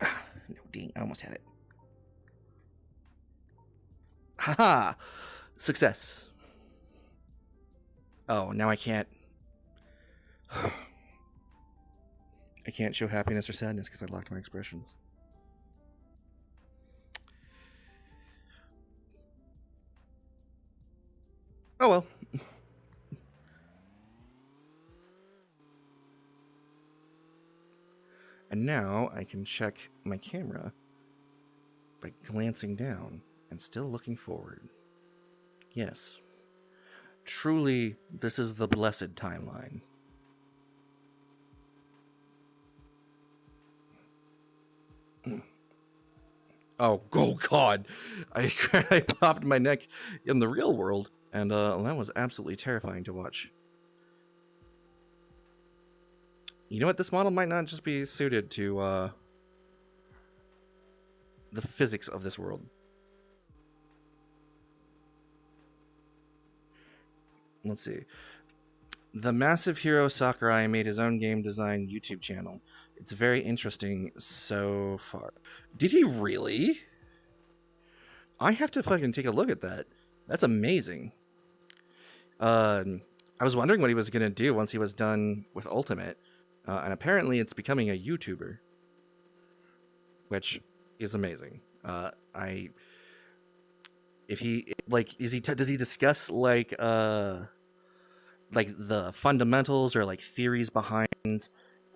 A: No, dang, I almost had it. Haha! Success. Oh, now I can't. I can't show happiness or sadness because I locked my expressions. Oh well. And now I can check my camera by glancing down and still looking forward. Yes. Truly, this is the blessed timeline. Oh God! I I popped my neck in the real world, and that was absolutely terrifying to watch. You know what? This model might not just be suited to the physics of this world. Let's see. The massive hero Sakurai made his own game design YouTube channel. It's very interesting so far. Did he really? I have to fucking take a look at that. That's amazing. I was wondering what he was gonna do once he was done with Ultimate, and apparently it's becoming a YouTuber, which is amazing. If he like, does he discuss like the fundamentals or like theories behind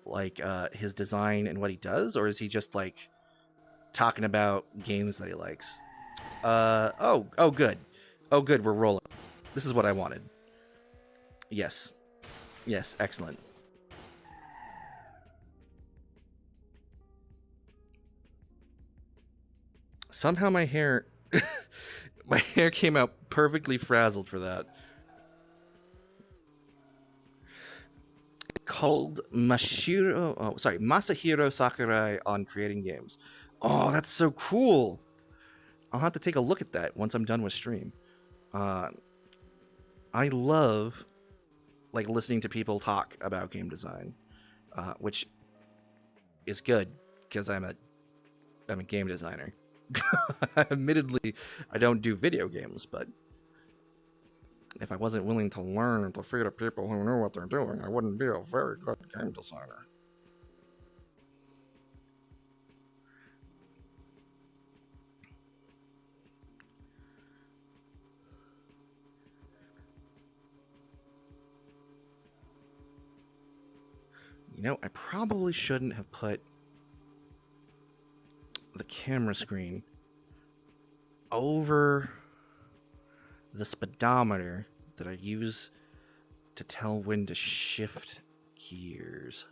A: like his design and what he does, or is he just like talking about games that he likes? Oh good. Oh good, we're rolling. This is what I wanted. Yes. Yes, excellent. Somehow my hair my hair came out perfectly frazzled for that. Called Masahiro Sakurai on creating games. Oh, that's so cool. I'll have to take a look at that once I'm done with stream. I love like listening to people talk about game design, which is good because I'm a game designer. Admittedly, I don't do video games, but if I wasn't willing to learn and to feed to people who knew what they're doing, I wouldn't be a very good game designer. You know, I probably shouldn't have put the camera screen over the speedometer that I use to tell when to shift gears.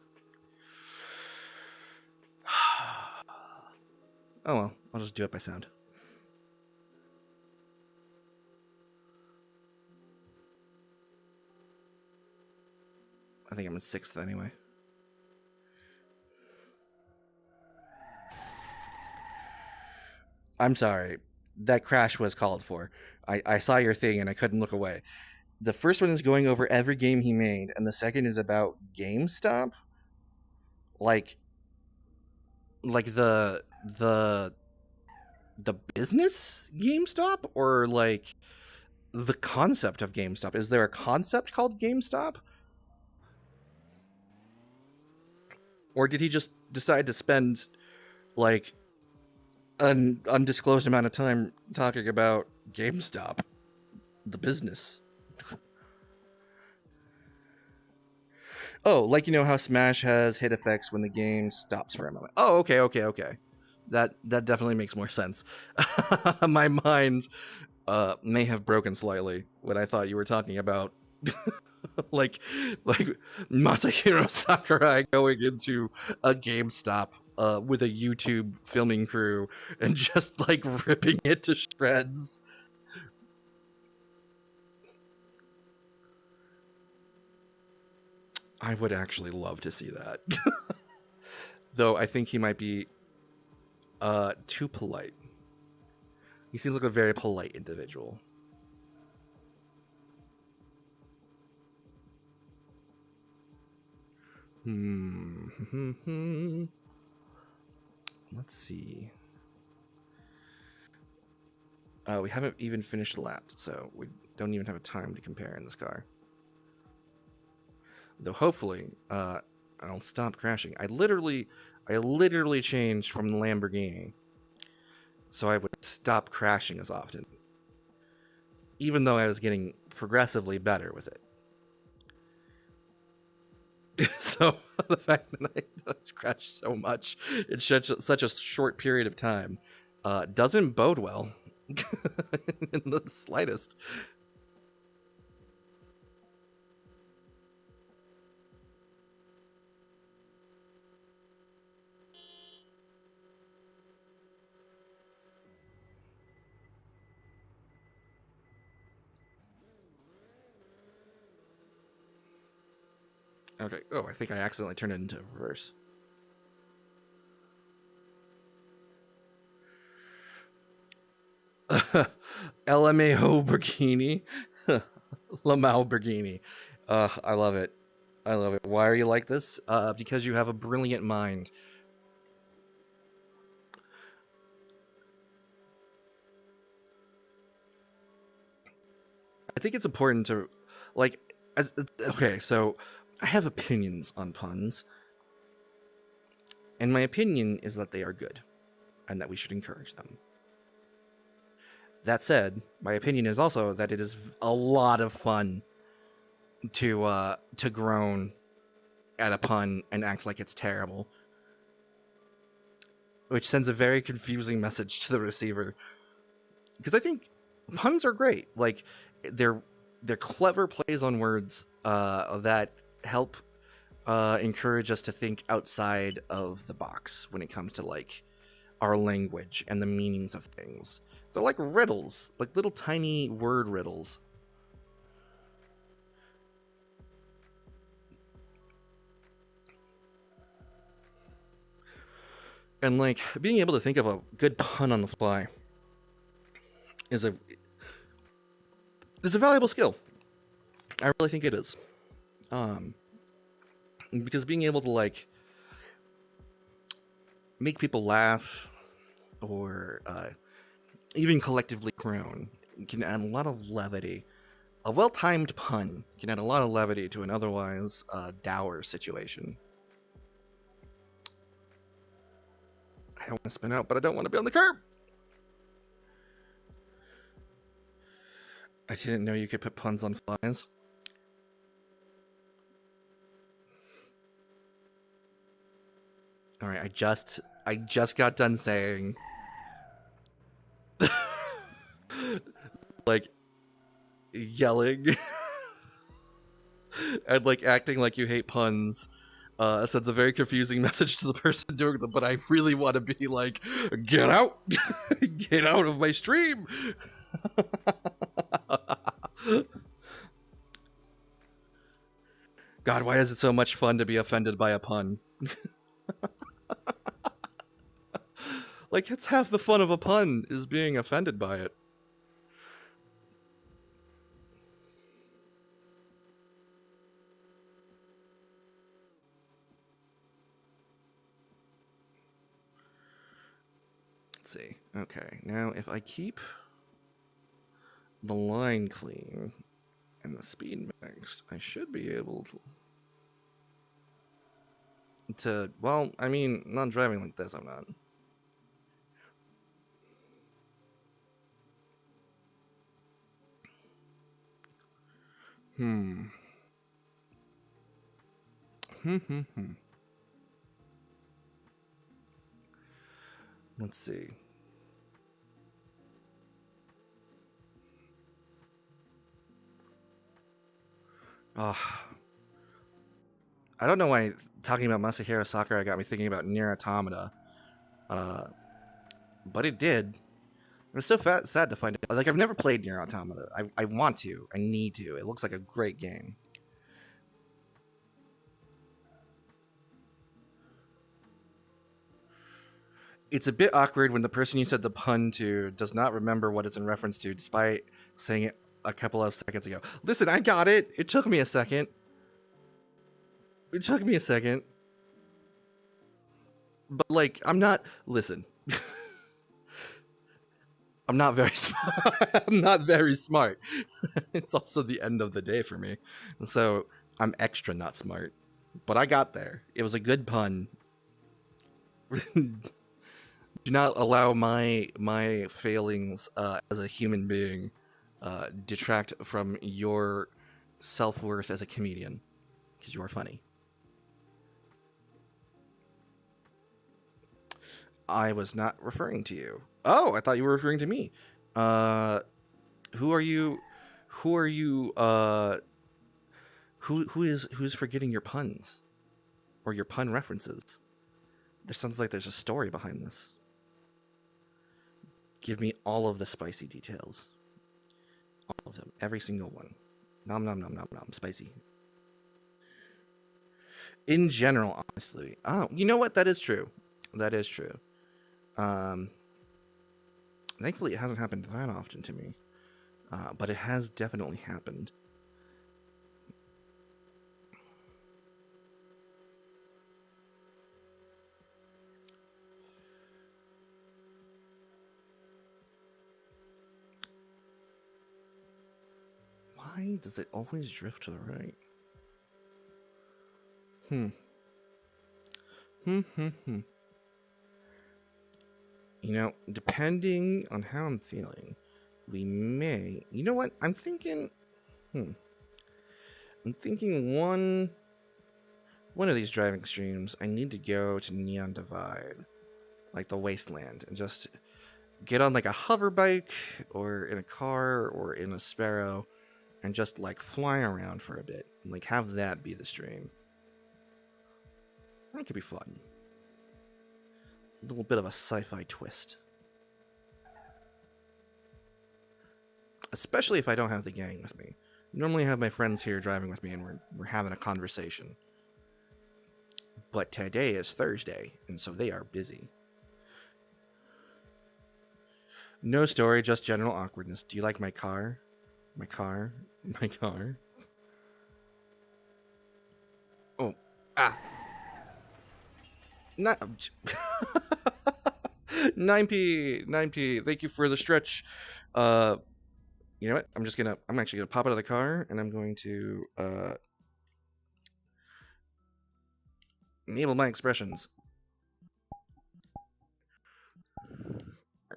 A: Oh well, I'll just do it by sound. I think I'm in 6th anyway. I'm sorry. That crash was called for. I saw your thing and I couldn't look away. The first one is going over every game he made, and the second is about GameStop. Like the business GameStop, or like the concept of GameStop. Is there a concept called GameStop? Or did he just decide to spend like an undisclosed amount of time talking about GameStop, the business? Oh, like, you know how Smash has hit effects when the game stops for a moment. Oh, okay. That definitely makes more sense. My mind may have broken slightly when I thought you were talking about like Masahiro Sakurai going into a GameStop with a YouTube filming crew and just like ripping it to shreds. I would actually love to see that. Though I think he might be too polite. He seems like a very polite individual. Let's see. We haven't even finished the lap, so we don't even have a time to compare in this car. Though hopefully, I'll stop crashing. I literally changed from the Lamborghini, so I would stop crashing as often, even though I was getting progressively better with it. So the fact that I crashed so much in such a short period of time doesn't bode well in the slightest. Okay. Oh, I think I accidentally turned it into reverse. LMAO Burkini. Lamau Burkini. I love it. I love it. Why are you like this? Because you have a brilliant mind. I think it's important to, like, okay, so I have opinions on puns, and my opinion is that they are good, and that we should encourage them. That said, my opinion is also that it is a lot of fun to groan at a pun and act like it's terrible, which sends a very confusing message to the receiver. Because I think puns are great. Like, they're clever plays on words that help encourage us to think outside of the box when it comes to, like, our language and the meanings of things. They're like riddles, like little tiny word riddles. And, like, being able to think of a good pun on the fly is a valuable skill. I really think it is. Because being able to, like, make people laugh or even collectively groan can add a lot of levity. A well-timed pun can add a lot of levity to an otherwise dour situation. I don't want to spin out, but I don't want to be on the curb. I didn't know you could put puns on flies. All right, I just got done saying, like, yelling and, like, acting like you hate puns sends a very confusing message to the person doing them. But I really want to be like, get out, get out of my stream. God, why is it so much fun to be offended by a pun? Like, it's half the fun of a pun is being offended by it. Let's see. Okay, now if I keep the line clean and the speed mixed, I should be able to, well, I mean, not driving like this, I'm not. Let's see. I don't know why talking about Masahiro Sakurai got me thinking about Nier Automata. But it did. It's so sad to find out. Like, I've never played Nier Automata. I want to. I need to. It looks like a great game. It's a bit awkward when the person you said the pun to does not remember what it's in reference to, despite saying it a couple of seconds ago. Listen, I got it. It took me a second. It took me a second. But, like, I'm not... Listen. I'm not very smart. I'm not very smart. It's also the end of the day for me. So I'm extra not smart. But I got there. It was a good pun. Do not allow my failings as a human being detract from your self-worth as a comedian, because you are funny. I was not referring to you. Oh, I thought you were referring to me. Who are you? Who are you? Who's forgetting your puns or your pun references? There sounds like there's a story behind this. Give me all of the spicy details. All of them. Every single one. Nom nom nom nom nom. Spicy. In general, honestly. Oh, you know what? That is true. That is true. Um, Thankfully, it hasn't happened that often to me, but it has definitely happened. Why does it always drift to the right? Hmm. You know, depending on how I'm feeling, we may. You know what? I'm thinking. I'm thinking one of these driving streams. I need to go to Neon Divide, like the wasteland, and just get on like a hover bike, or in a car, or in a Sparrow, and just like fly around for a bit, and like have that be the stream. That could be fun. A little bit of a sci-fi twist. Especially if I don't have the gang with me. Normally I have my friends here driving with me and we're having a conversation. But today is Thursday, and so they are busy. No story, just general awkwardness. Do you like my car? My car? My car? Oh. Ah. Not 9p. 9p. Thank you for the stretch. You know what? I'm actually gonna pop out of the car and I'm going to enable my expressions.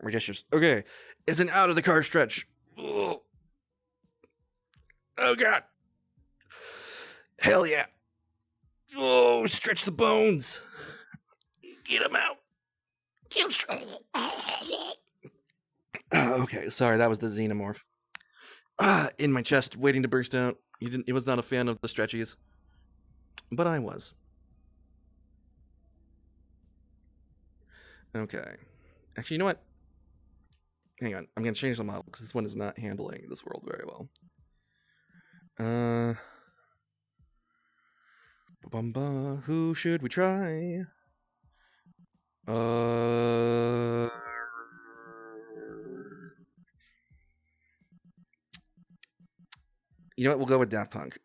A: My gestures. Okay. It's an out of the car stretch. Oh, oh god. Hell yeah. Oh, stretch the bones. Get them out. Get them. Okay, sorry, that was the xenomorph. In my chest, waiting to burst out. He was not a fan of the stretchies, but I was. Okay. Actually, you know what? Hang on, I'm gonna change the model because this one is not handling this world very well. Who should we try? You know what? We'll go with Daft Punk.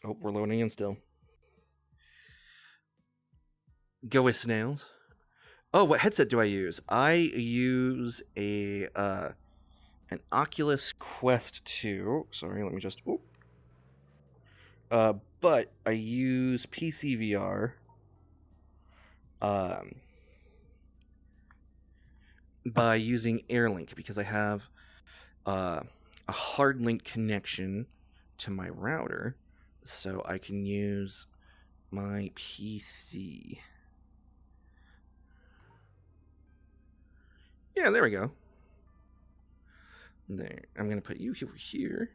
A: Oh, we're loading in still. Go with Snails. Oh, what headset do I use? I use a an Oculus Quest 2. Sorry, let me just. Ooh. But I use PC VR. By using AirLink because I have a hard link connection to my router, so I can use my PC. Yeah, there we go. There. I'm going to put you over here.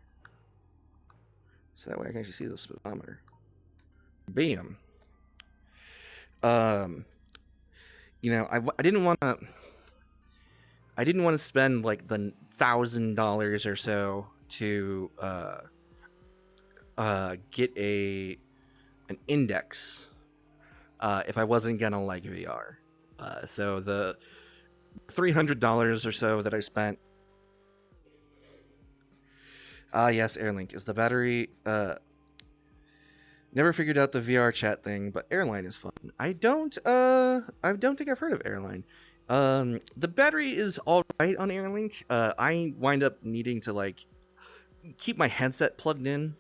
A: So that way I can actually see the speedometer. Bam. You know, I didn't want to. I didn't want to spend like the $1,000 or so to get an index if I wasn't gonna like VR. So the $300 or so that I spent. Yes, AirLink. Is the battery never figured out the VR chat thing, but Airline is fun. I don't think I've heard of Airline. The battery is all right on AirLink. I wind up needing to like keep my headset plugged in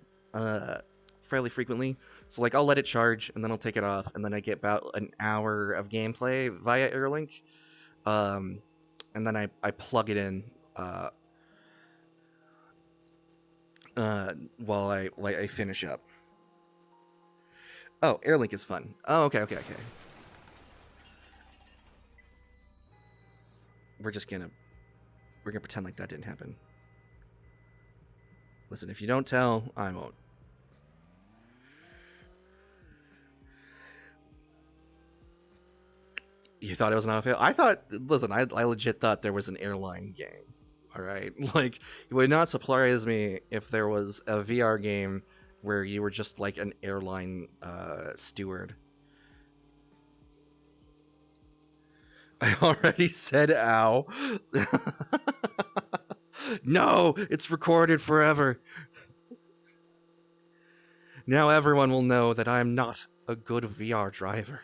A: fairly frequently. So like I'll let it charge and then I'll take it off and then I get about an hour of gameplay via AirLink. And then I plug it in while I finish up. Oh, AirLink is fun. Oh, okay. We're gonna pretend like that didn't happen. Listen, if you don't tell, I won't. You thought it was not a fail? I thought. Listen, I legit thought there was an airline game. All right, like it would not surprise me if there was a VR game where you were just like an airline steward. I already said ow. No, it's recorded forever. Now everyone will know that I am not a good VR driver.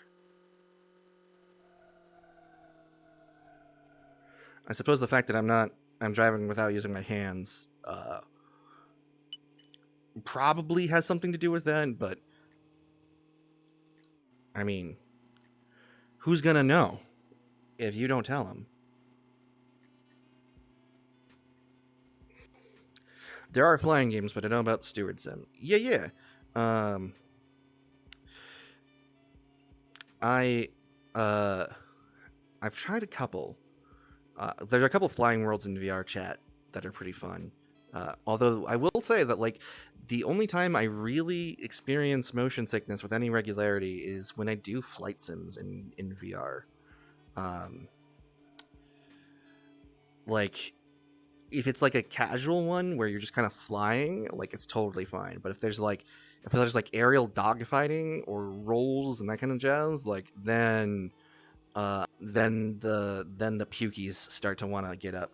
A: I suppose the fact that I'm driving without using my hands, probably has something to do with that, but I mean, who's gonna know if you don't tell them? There are flying games, but I know about Steward Sim. Yeah. Um, I, uh, I've tried a couple. There's a couple flying worlds in VR chat that are pretty fun. Although I will say that like the only time I really experience motion sickness with any regularity is when I do flight sims in VR. Like if it's like a casual one where you're just kind of flying, like it's totally fine. But if there's like aerial dogfighting or rolls and that kind of jazz, like then the pukies start to want to get up.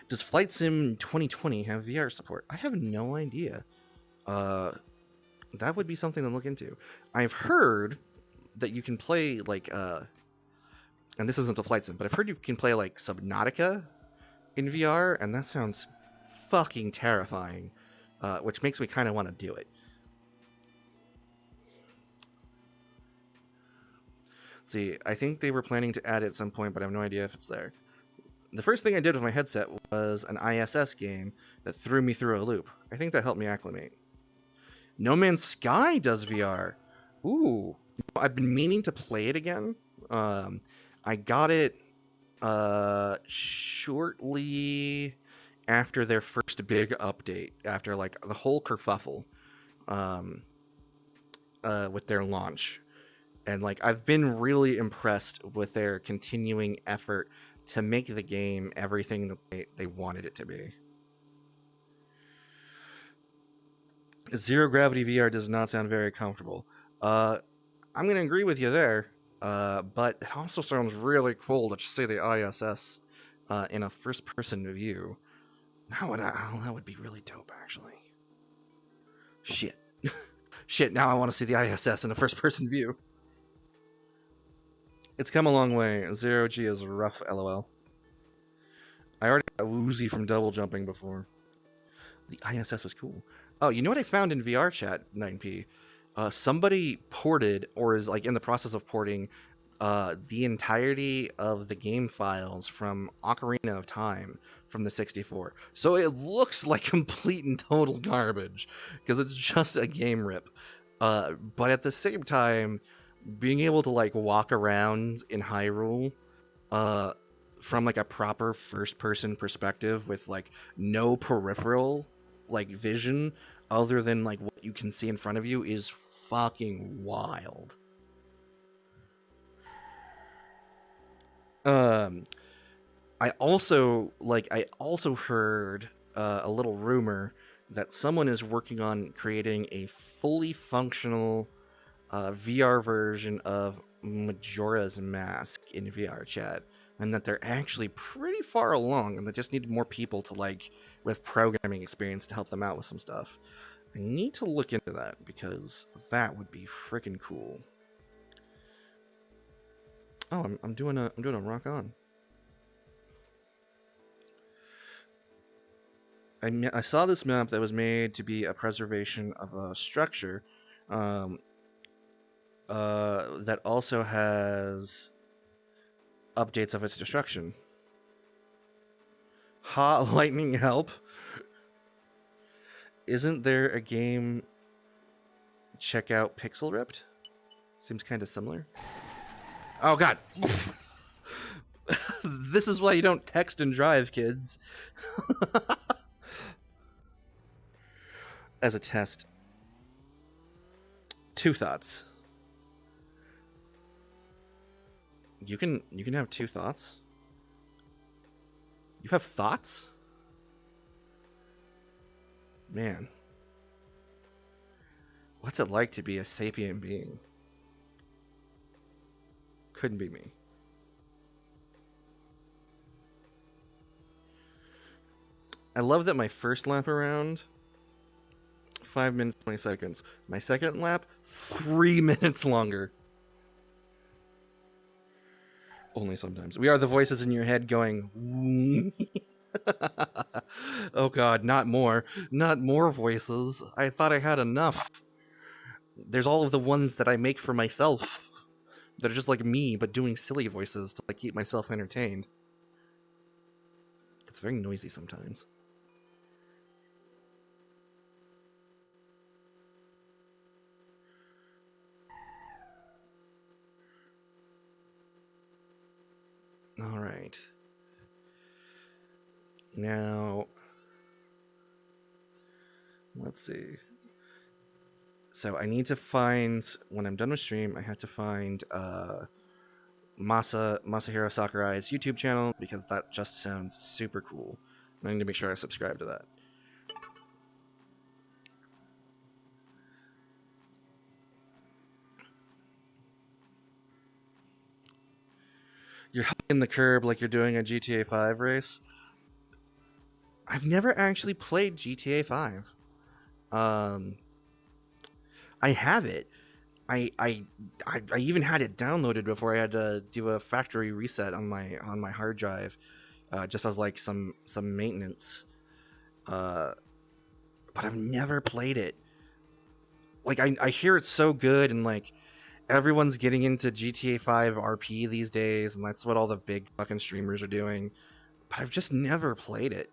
A: Does Flight Sim 2020 have VR support? I have no idea. That would be something to look into. I've heard that you can play like and this isn't a Flight Sim, but I've heard you can play like Subnautica in VR, and that sounds fucking terrifying, which makes me kind of want to do it. Let's see, I think they were planning to add it at some point, but I have no idea if it's there. The first thing I did with my headset was an ISS game that threw me through a loop. I think that helped me acclimate. No Man's Sky does VR. Ooh, I've been meaning to play it again. I got it shortly after their first big update, after like the whole kerfuffle with their launch. And like I've been really impressed with their continuing effort to make the game everything that they wanted it to be. Zero gravity VR does not sound very comfortable. I'm gonna agree with you there. But it also sounds really cool to see the ISS in a first-person view. That would be really dope, actually. Shit. Shit, now I want to see the ISS in a first-person view. It's come a long way. Zero G is rough, lol. I already got woozy from double jumping before. The ISS was cool. Oh, you know what I found in VR chat, 9p? Somebody ported, or is like in the process of porting, the entirety of the game files from Ocarina of Time from the 64. So it looks like complete and total garbage, because it's just a game rip. But at the same time, being able to like walk around in Hyrule from like a proper first-person perspective with like no peripheral like vision other than like what you can see in front of you is fucking wild. I also heard a little rumor that someone is working on creating a fully functional VR version of Majora's Mask in VR chat, and that they're actually pretty far along, and they just need more people to like with programming experience to help them out with some stuff. I need to look into that because that would be freaking cool. Oh, I'm doing a rock on. I saw this map that was made to be a preservation of a structure that also has updates of its destruction. Ha, lightning help. Isn't there a game? Check out Pixel Ripped. Seems kind of similar. Oh god. This is why you don't text and drive, kids. As a test. 2 thoughts. You can have 2 thoughts? You have thoughts? Man. What's it like to be a sapient being? Couldn't be me. I love that my first lap around, 5 minutes, 20 seconds. My second lap, 3 minutes longer. Only sometimes. We are the voices in your head going, oh god, not more. Not more voices. I thought I had enough. There's all of the ones that I make for myself that are just like me, but doing silly voices to like keep myself entertained. It's very noisy sometimes. All right. Now, let's see. So I need to find, when I'm done with stream, I have to find Masahiro Sakurai's YouTube channel, because that just sounds super cool. And I need to make sure I subscribe to that. You're hugging the curb like you're doing a GTA 5 race. I've never actually played GTA 5. I have it. I even had it downloaded before I had to do a factory reset on my hard drive, just as like some maintenance. But I've never played it. Like I hear it's so good, and like everyone's getting into GTA 5 RP these days, and that's what all the big fucking streamers are doing. But I've just never played it.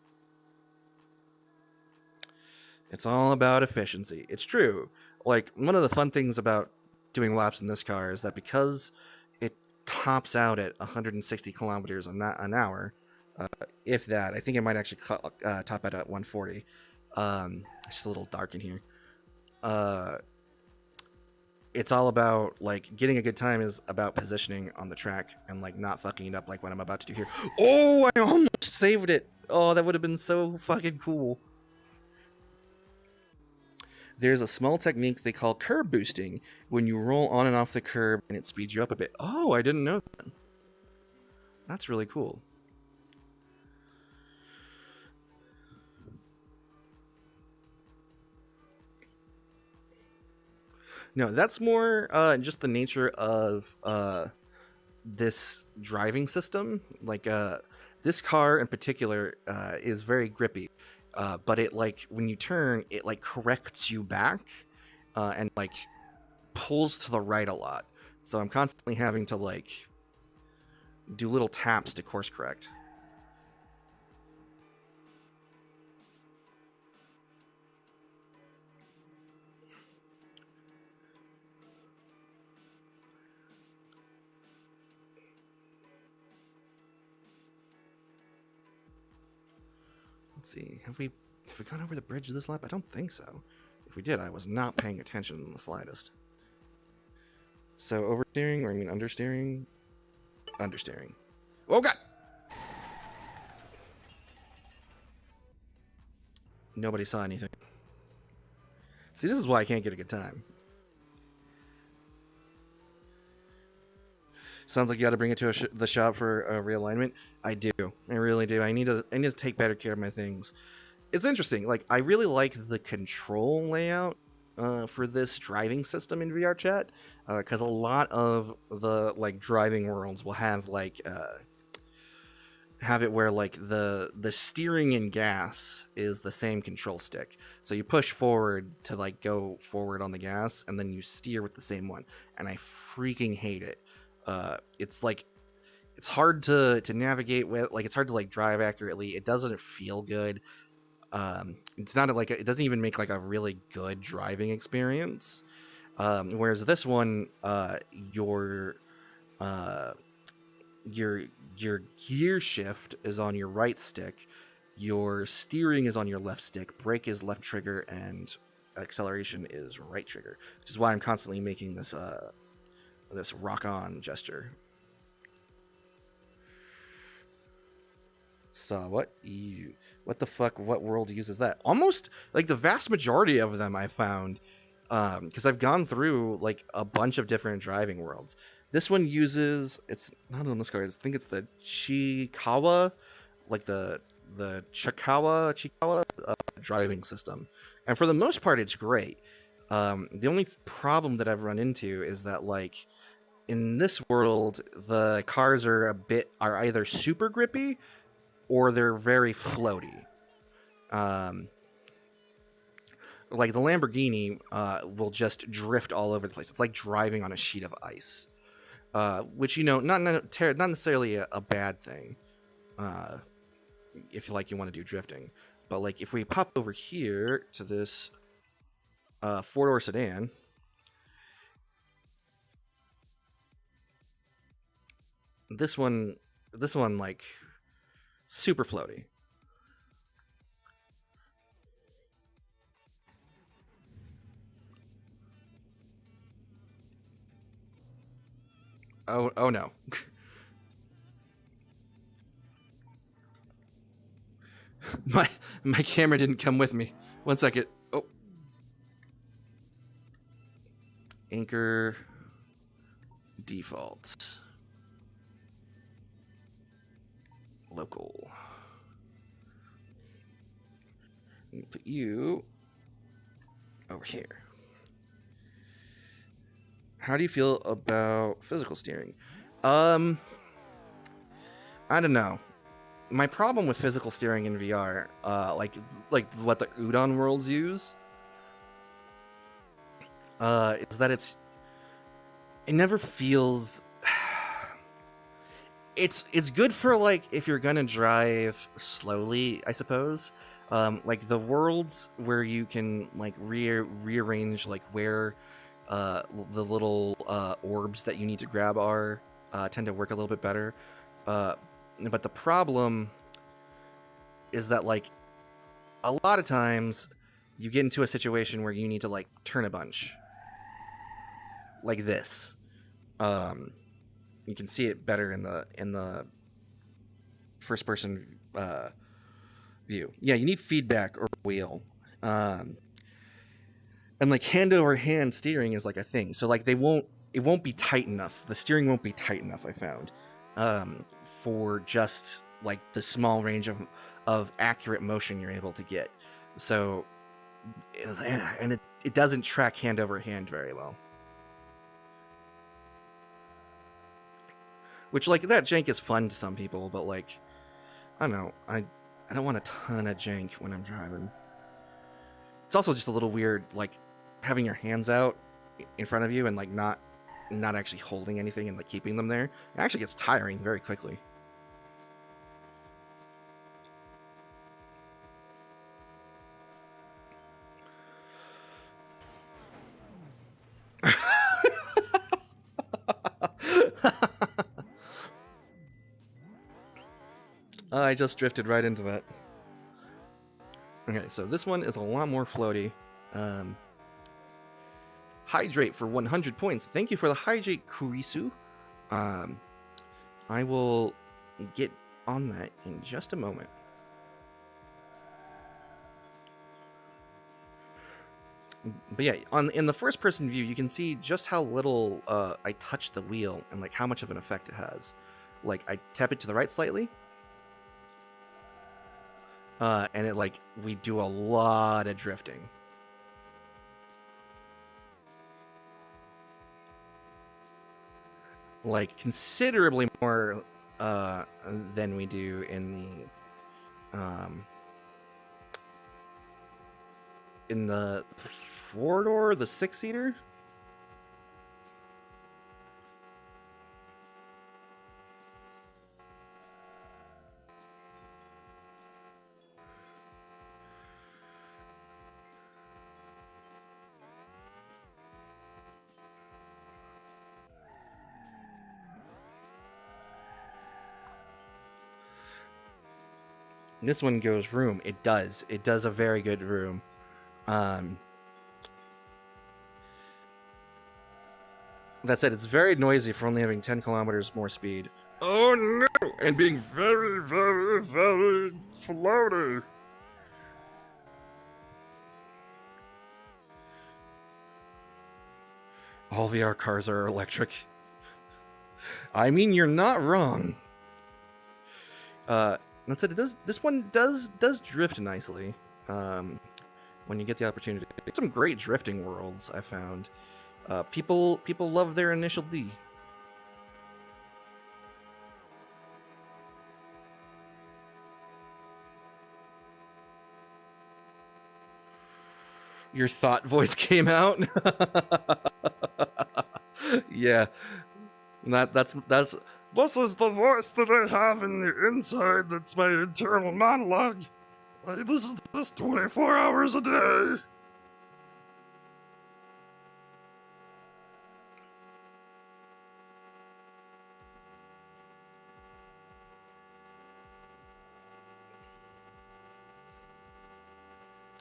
A: It's all about efficiency. It's true. Like, one of the fun things about doing laps in this car is that because it tops out at 160 kilometers an hour, if that, I think it might actually top out at 140. It's just a little dark in here. It's all about, like, getting a good time is about positioning on the track and, like, not fucking it up like what I'm about to do here. Oh, I almost saved it. Oh, that would have been so fucking cool. There's a small technique they call curb boosting when you roll on and off the curb and it speeds you up a bit. Oh, I didn't know that. That's really cool. No, that's more just the nature of this driving system. Like, this car in particular is very grippy. But it, like, when you turn, it like corrects you back and like pulls to the right a lot. So I'm constantly having to like do little taps to course correct. Let's see, have we gone over the bridge this lap? I don't think so. If we did, I was not paying attention in the slightest. So oversteering, or I mean understeering? Understeering. Oh god! Nobody saw anything. See, this is why I can't get a good time. Sounds like you got to bring it to the shop for a realignment. I do. I really do. I need to take better care of my things. It's interesting. Like, I really like the control layout for this driving system in VR chat, because a lot of the like driving worlds will have like have it where like the steering and gas is the same control stick. So you push forward to like go forward on the gas, and then you steer with the same one. And I freaking hate it. It's like, it's hard to navigate with, like, it's hard to like drive accurately. It doesn't feel good. It's not like, it doesn't even make like a really good driving experience. Whereas this one, your gear shift is on your right stick, your steering is on your left stick, brake is left trigger, and acceleration is right trigger, which is why I'm constantly making this this rock on gesture. So what the fuck? What world uses that? Almost like the vast majority of them I found, because I've gone through like a bunch of different driving worlds. This one uses, it's not on this card. I think it's the Chikawa, like the Chikawa driving system, and for the most part, it's great. The only problem that I've run into is that like in this world, the cars are either super grippy or they're very floaty. Like the Lamborghini will just drift all over the place. It's like driving on a sheet of ice, which not necessarily a bad thing, if you want to do drifting. But like if we pop over here to this 4-door sedan, this one like super floaty. Oh no. my camera didn't come with me. 1 second. Oh. Anchor default. Local. Put you over here. How do you feel about physical steering? I don't know. My problem with physical steering in VR, like what the Udon worlds use, is that it never feels. It's good for like if you're gonna drive slowly, I suppose. Like the worlds where you can like rearrange like where the little orbs that you need to grab are tend to work a little bit better. But the problem is that like a lot of times you get into a situation where you need to like turn a bunch like this. You can see it better in the first person view. Yeah, you need feedback or wheel. And like hand over hand steering is like a thing. So like it won't be tight enough. The steering won't be tight enough, I found. For just like the small range of accurate motion you're able to get. So and it doesn't track hand over hand very well. Which like that jank is fun to some people, but like I don't know, I don't want a ton of jank when I'm driving. It's also just a little weird, like having your hands out in front of you and like not actually holding anything and like keeping them there. It actually gets tiring very quickly. I just drifted right into that. Okay, so this one is a lot more floaty. Hydrate for 100 points. Thank you for the hydrate, Kurisu. I will get on that in just a moment. But yeah, in the first person view, you can see just how little I touch the wheel and like how much of an effect it has. Like I tap it to the right slightly, and it like we do a lot of drifting. Like considerably more than we do in the 4-door, the 6-seater. This one goes room. It does a very good room. That said, it's very noisy for only having 10 kilometers more speed. Oh no! And being very, very, very floaty. All VR cars are electric. I mean, you're not wrong. That's it. It does. This one does drift nicely. When you get the opportunity, some great drifting worlds I found. People love their initial D. Your thought voice came out. Yeah, that's this is the voice that I have in the inside. That's my internal monologue. This is this 24 hours a day.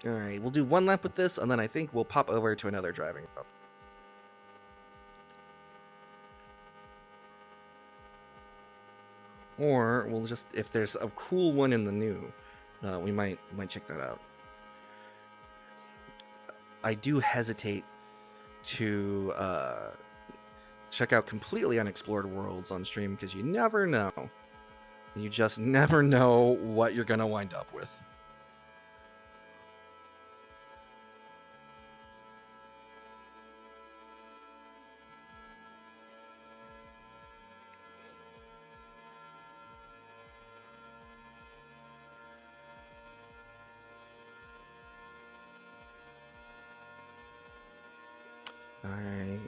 A: All right, we'll do one lap with this, and then I think we'll pop over to another driving world. Or we'll just, if there's a cool one in the new, we might check that out. I do hesitate to check out completely unexplored worlds on stream because you never know. You just never know what you're gonna wind up with. Alright,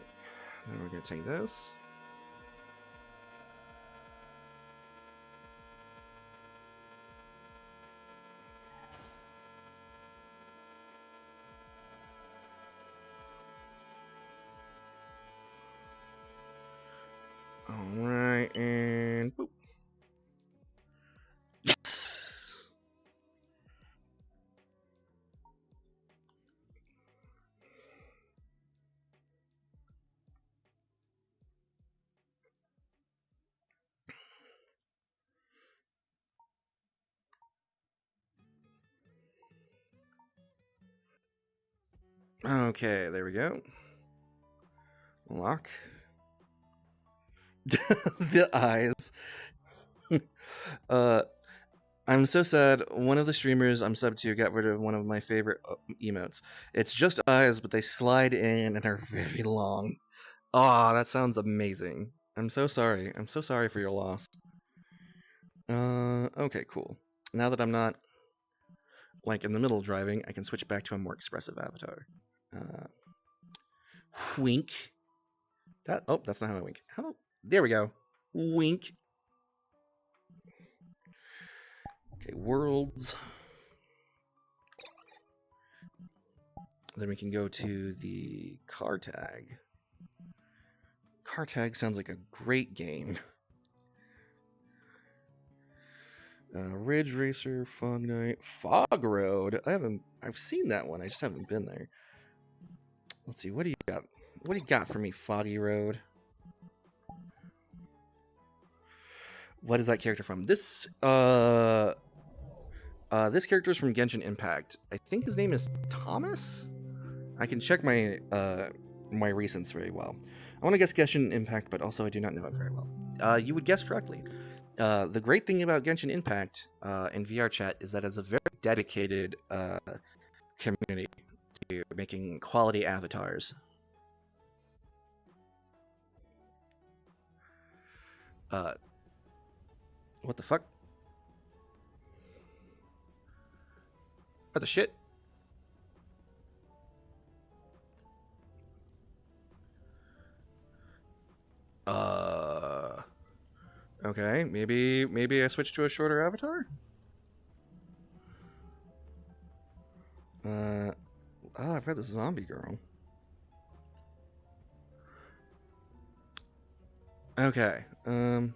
A: then we're gonna take this. Alright, and boop. Yes! Okay, there we go. Lock. The eyes. I'm so sad. One of the streamers I'm subbed to got rid of one of my favorite emotes. It's just eyes, but they slide in and are very long. Ah, that sounds amazing. I'm so sorry. I'm so sorry for your loss. Okay, cool. Now that I'm not, like, in the middle of driving, I can switch back to a more expressive avatar. Wink. That's not how I wink. There we go. Wink. Okay, worlds. Then we can go to the car tag. Car tag sounds like a great game. Ridge Racer, Fog Night, Fog Road. I've seen that one. I just haven't been there. Let's see. What do you got? What do you got for me, Foggy Road? What is that character from? This character is from Genshin Impact. I think his name is Thomas. I can check my my recents very well. I want to guess Genshin Impact, but also I do not know it very well. You would guess correctly. The great thing about Genshin Impact in VR chat is that it's a very dedicated community to making quality avatars. What the fuck? What the shit? Okay, maybe I switch to a shorter avatar? I've got this zombie girl. Okay, oh.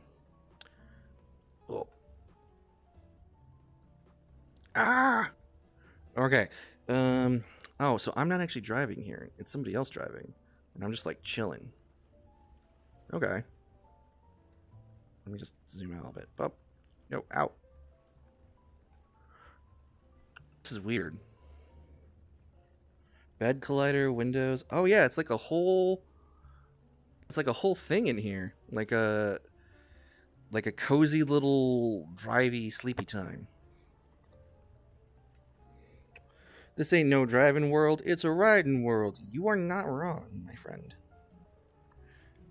A: Ah! Okay, oh, so I'm not actually driving here. It's somebody else driving. And I'm just, like, chilling. Okay. Let me just zoom out a bit. Oh, no, ow. This is weird. Bed collider, windows. Oh yeah, it's like a whole thing in here. Like a cozy little drivey sleepy time. This ain't no driving world, it's a riding world. You are not wrong, my friend.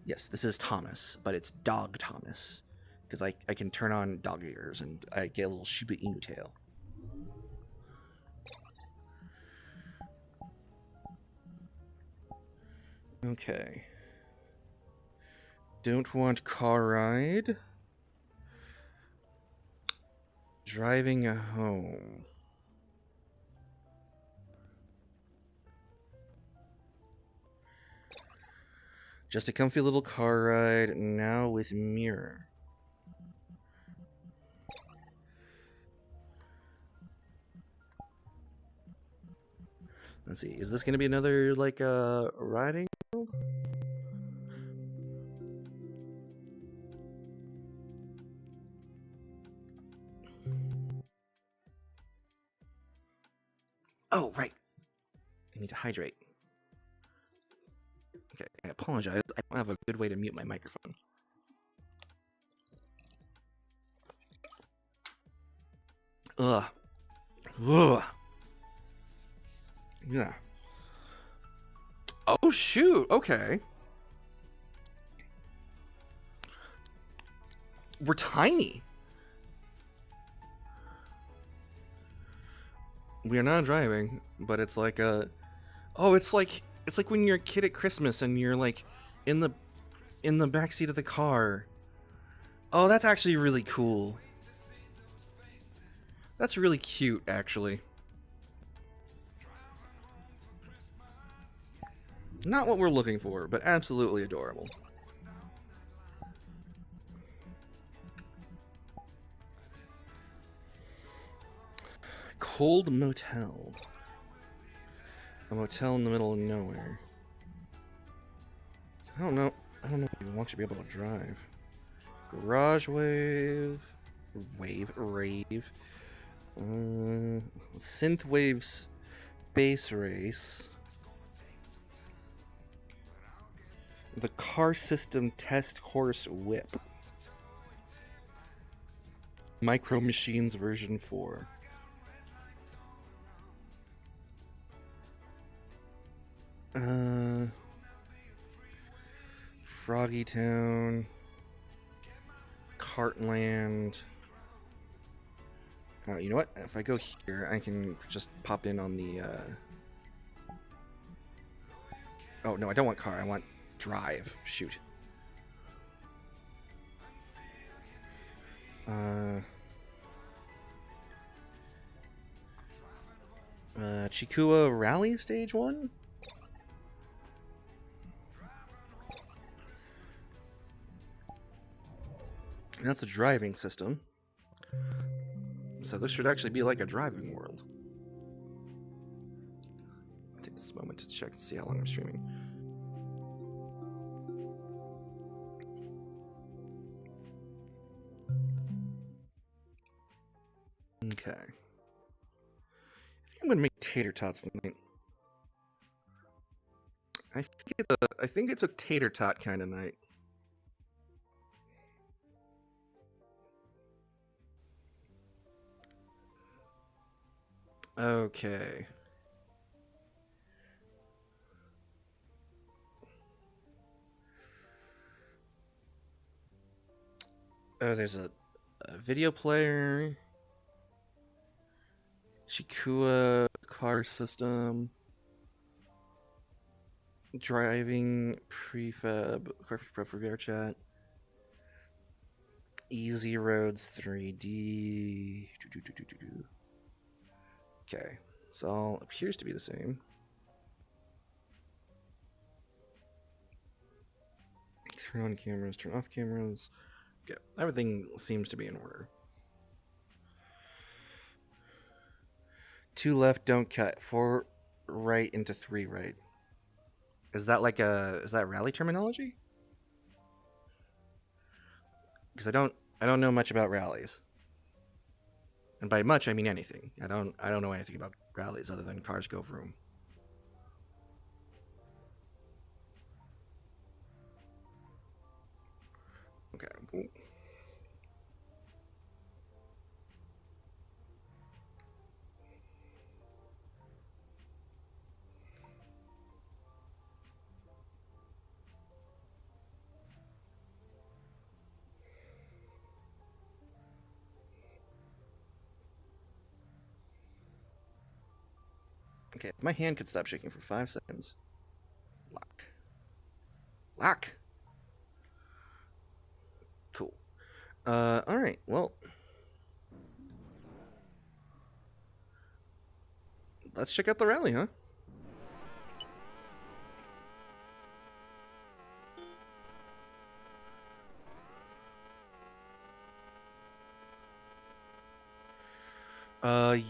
A: Yes, this is Thomas, but it's Dog Thomas. Because I can turn on dog ears and I get a little Shiba Inu tail. Okay. Don't want car ride. Driving home. Just a comfy little car ride, now with mirror. Let's see, is this gonna be another, like, riding world? Oh, right. I need to hydrate. Okay, I apologize. I don't have a good way to mute my microphone. Ugh. Ugh. Yeah. Oh, shoot. Okay. We're tiny. We are not driving, but it's like a... Oh, it's like when you're a kid at Christmas and you're like in the backseat of the car. Oh, that's actually really cool. That's really cute, actually. Not what we're looking for, but absolutely adorable. Cold motel. A motel in the middle of nowhere. I don't know if you want to be able to drive. Garage rave. Synthwave space race. The car system test horse whip. Micro Machines version 4. Froggy Town. Cartland. You know what? If I go here, I can just pop in on the, Oh, no, I don't want car. I want drive. Shoot. Chikua Rally Stage 1? That's a driving system. So this should actually be like a driving world. I'll take this moment to check and see how long I'm streaming. Okay. I think I'm gonna make tater tots tonight. I think it's a tater tot kind of night. Okay. Oh, there's a video player. Chikua car system. Driving prefab car prep for VR chat. Easy Roads 3D. Okay, this all appears to be the same. Turn on cameras, turn off cameras. Okay, everything seems to be in order. 2 left, don't cut. 4 right into 3 right. Is that like is that rally terminology? because I don't know much about rallies, and by much I mean anything. I don't know anything about rallies other than cars go vroom. Okay. Okay, my hand could stop shaking for 5 seconds. Lock. Lock. Cool. All right. Well, let's check out the rally, huh?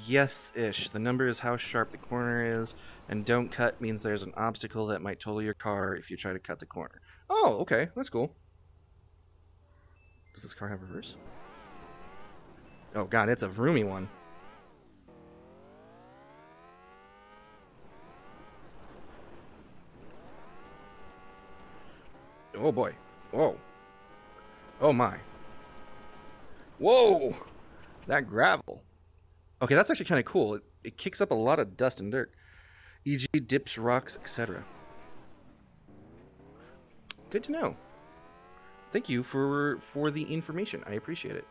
A: Yes-ish. The number is how sharp the corner is, and don't cut means there's an obstacle that might total your car if you try to cut the corner. Oh, okay. That's cool. Does this car have reverse? Oh god, it's a roomy one. Oh boy. Whoa. Oh my. Whoa! That gravel. Okay, that's actually kind of cool. It kicks up a lot of dust and dirt. E.g. dips, rocks, etc. Good to know. Thank you for the information. I appreciate it.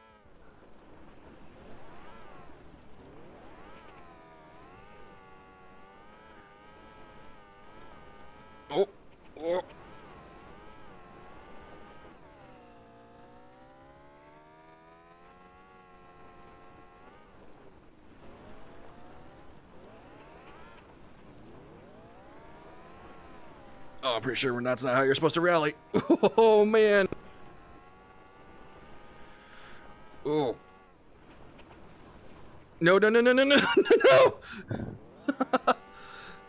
A: Oh. Oh. Oh, I'm pretty sure that's not how you're supposed to rally. Oh, man. Oh. No, no, no, no, no, no, no, no.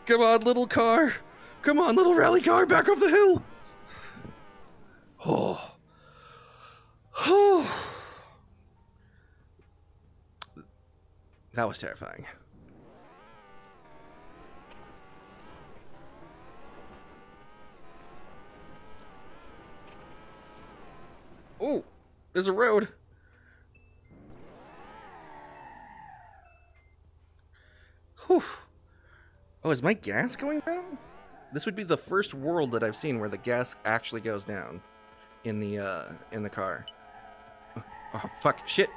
A: Come on, little car. Come on, little rally car, back up the hill. Oh. Oh. That was terrifying. Oh, there's a road. Whew. Oh, is my gas going down? This would be the first world that I've seen where the gas actually goes down in the car. Oh, fuck, shit.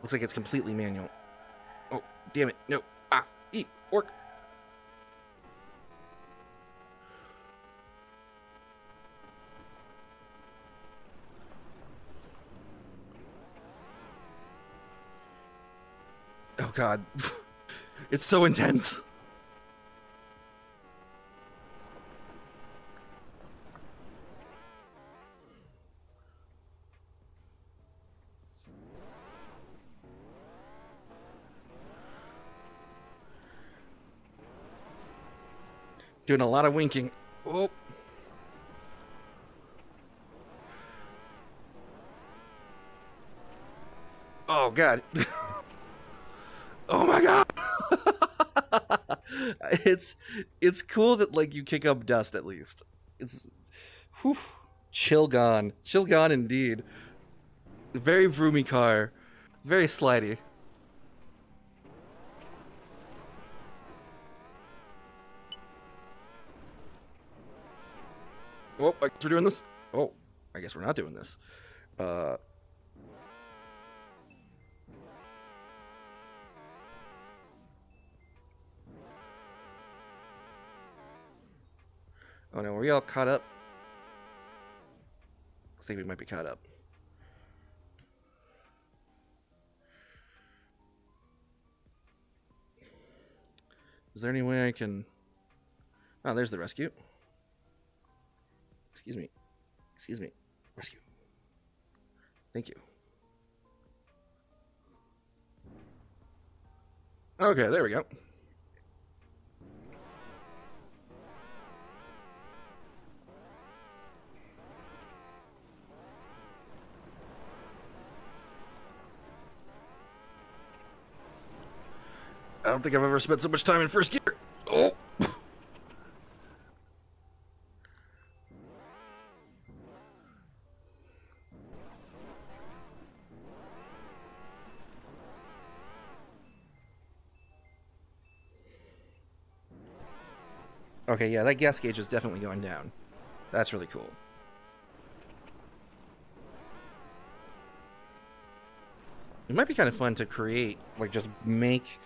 A: Looks like it's completely manual. Oh, damn it. No. Ah, eat, orc. Oh god. It's so intense. Doing a lot of winking. Oh. Oh god. Oh my god. It's cool that like you kick up dust at least. It's whew, chill gone indeed. Very vroomy car, very slidey. Oh, I guess we're doing this. Oh, I guess we're not doing this. Oh no, are we all caught up? I think we might be caught up. Is there any way I can... Oh, there's the rescue. Excuse me. Excuse me. Rescue. Thank you. Okay, there we go. don't think I've ever spent so much time in first gear. Oh! Okay, yeah, that gas gauge is definitely going down. That's really cool. It might be kind of fun to create, like, just make,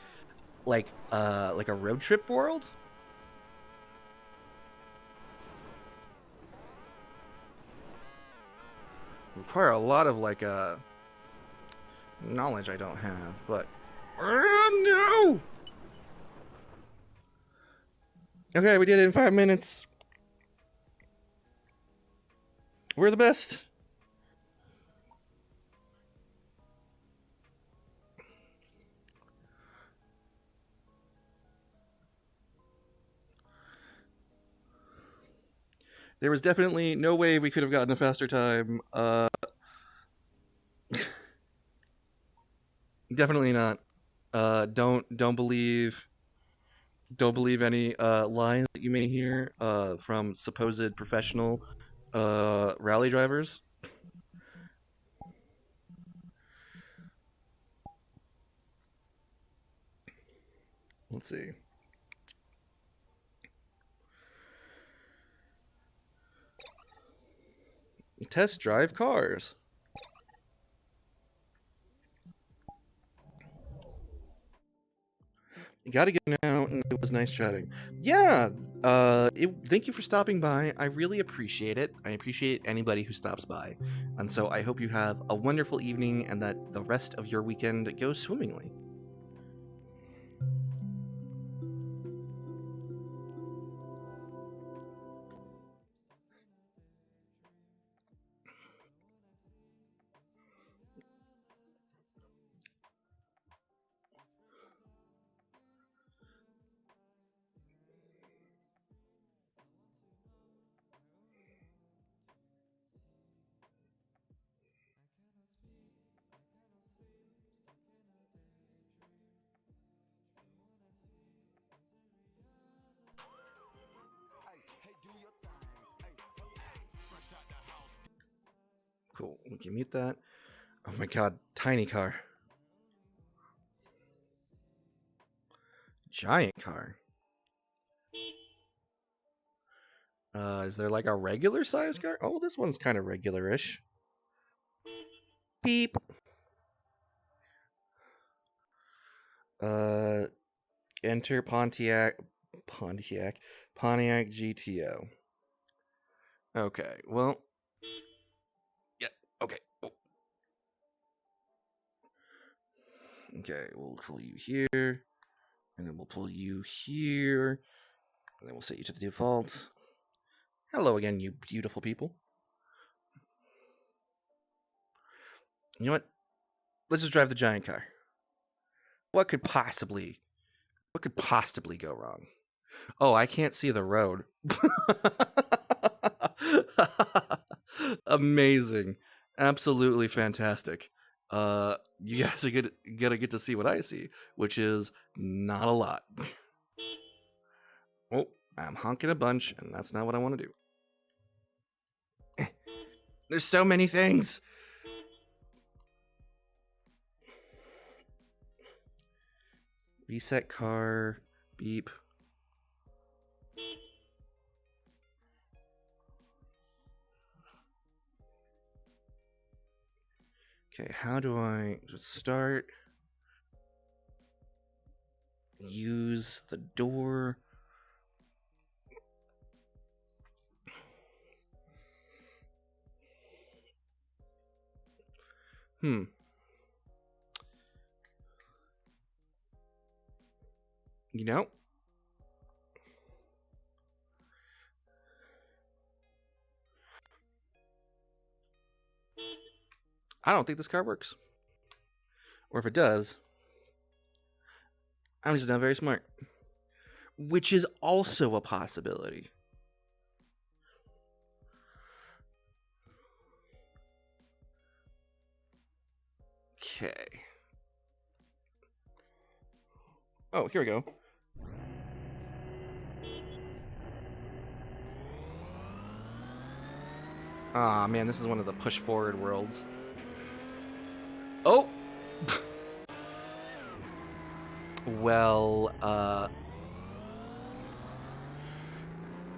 A: like a road trip world. Require a lot of, like, knowledge I don't have, but... no! Okay, we did it in 5 minutes. We're the best. There was definitely no way we could have gotten a faster time. Definitely not. Don't believe any lies that you may hear from supposed professional rally drivers. Let's see. Test drive cars. Gotta get now, and it was nice chatting. Yeah, thank you for stopping by. I really appreciate it. I appreciate anybody who stops by. And so I hope you have a wonderful evening and that the rest of your weekend goes swimmingly. Cool. We can mute that. Oh my god, tiny car. Giant car. Is there like a regular size car? Oh, this one's kind of regular-ish. Beep. Enter Pontiac GTO. Okay, well. Yeah, okay. Oh. Okay, we'll pull you here. And then we'll pull you here. And then we'll set you to the default. Hello again, you beautiful people. You know what? Let's just drive the giant car. What could possibly go wrong? Oh, I can't see the road. Amazing. Absolutely fantastic. You guys are gonna get to see what I see, which is not a lot. Oh, I'm honking a bunch, and that's not what I want to do. There's so many things. Reset car. Beep. Okay, how do I just start? Use the door. You know? I don't think this car works. Or if it does, I'm just not very smart. Which is also a possibility. Okay. Oh, here we go. Ah, man, this is one of the push forward worlds. Oh! Well,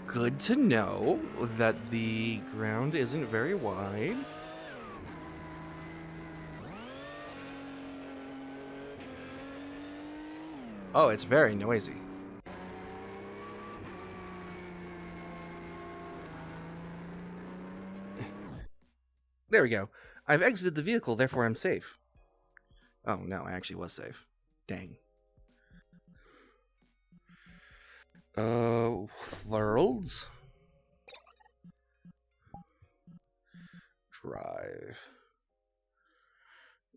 A: good to know that the ground isn't very wide. Oh, it's very noisy. There we go. I've exited the vehicle, therefore I'm safe. Oh, no, I actually was safe. Dang. Worlds? Drive.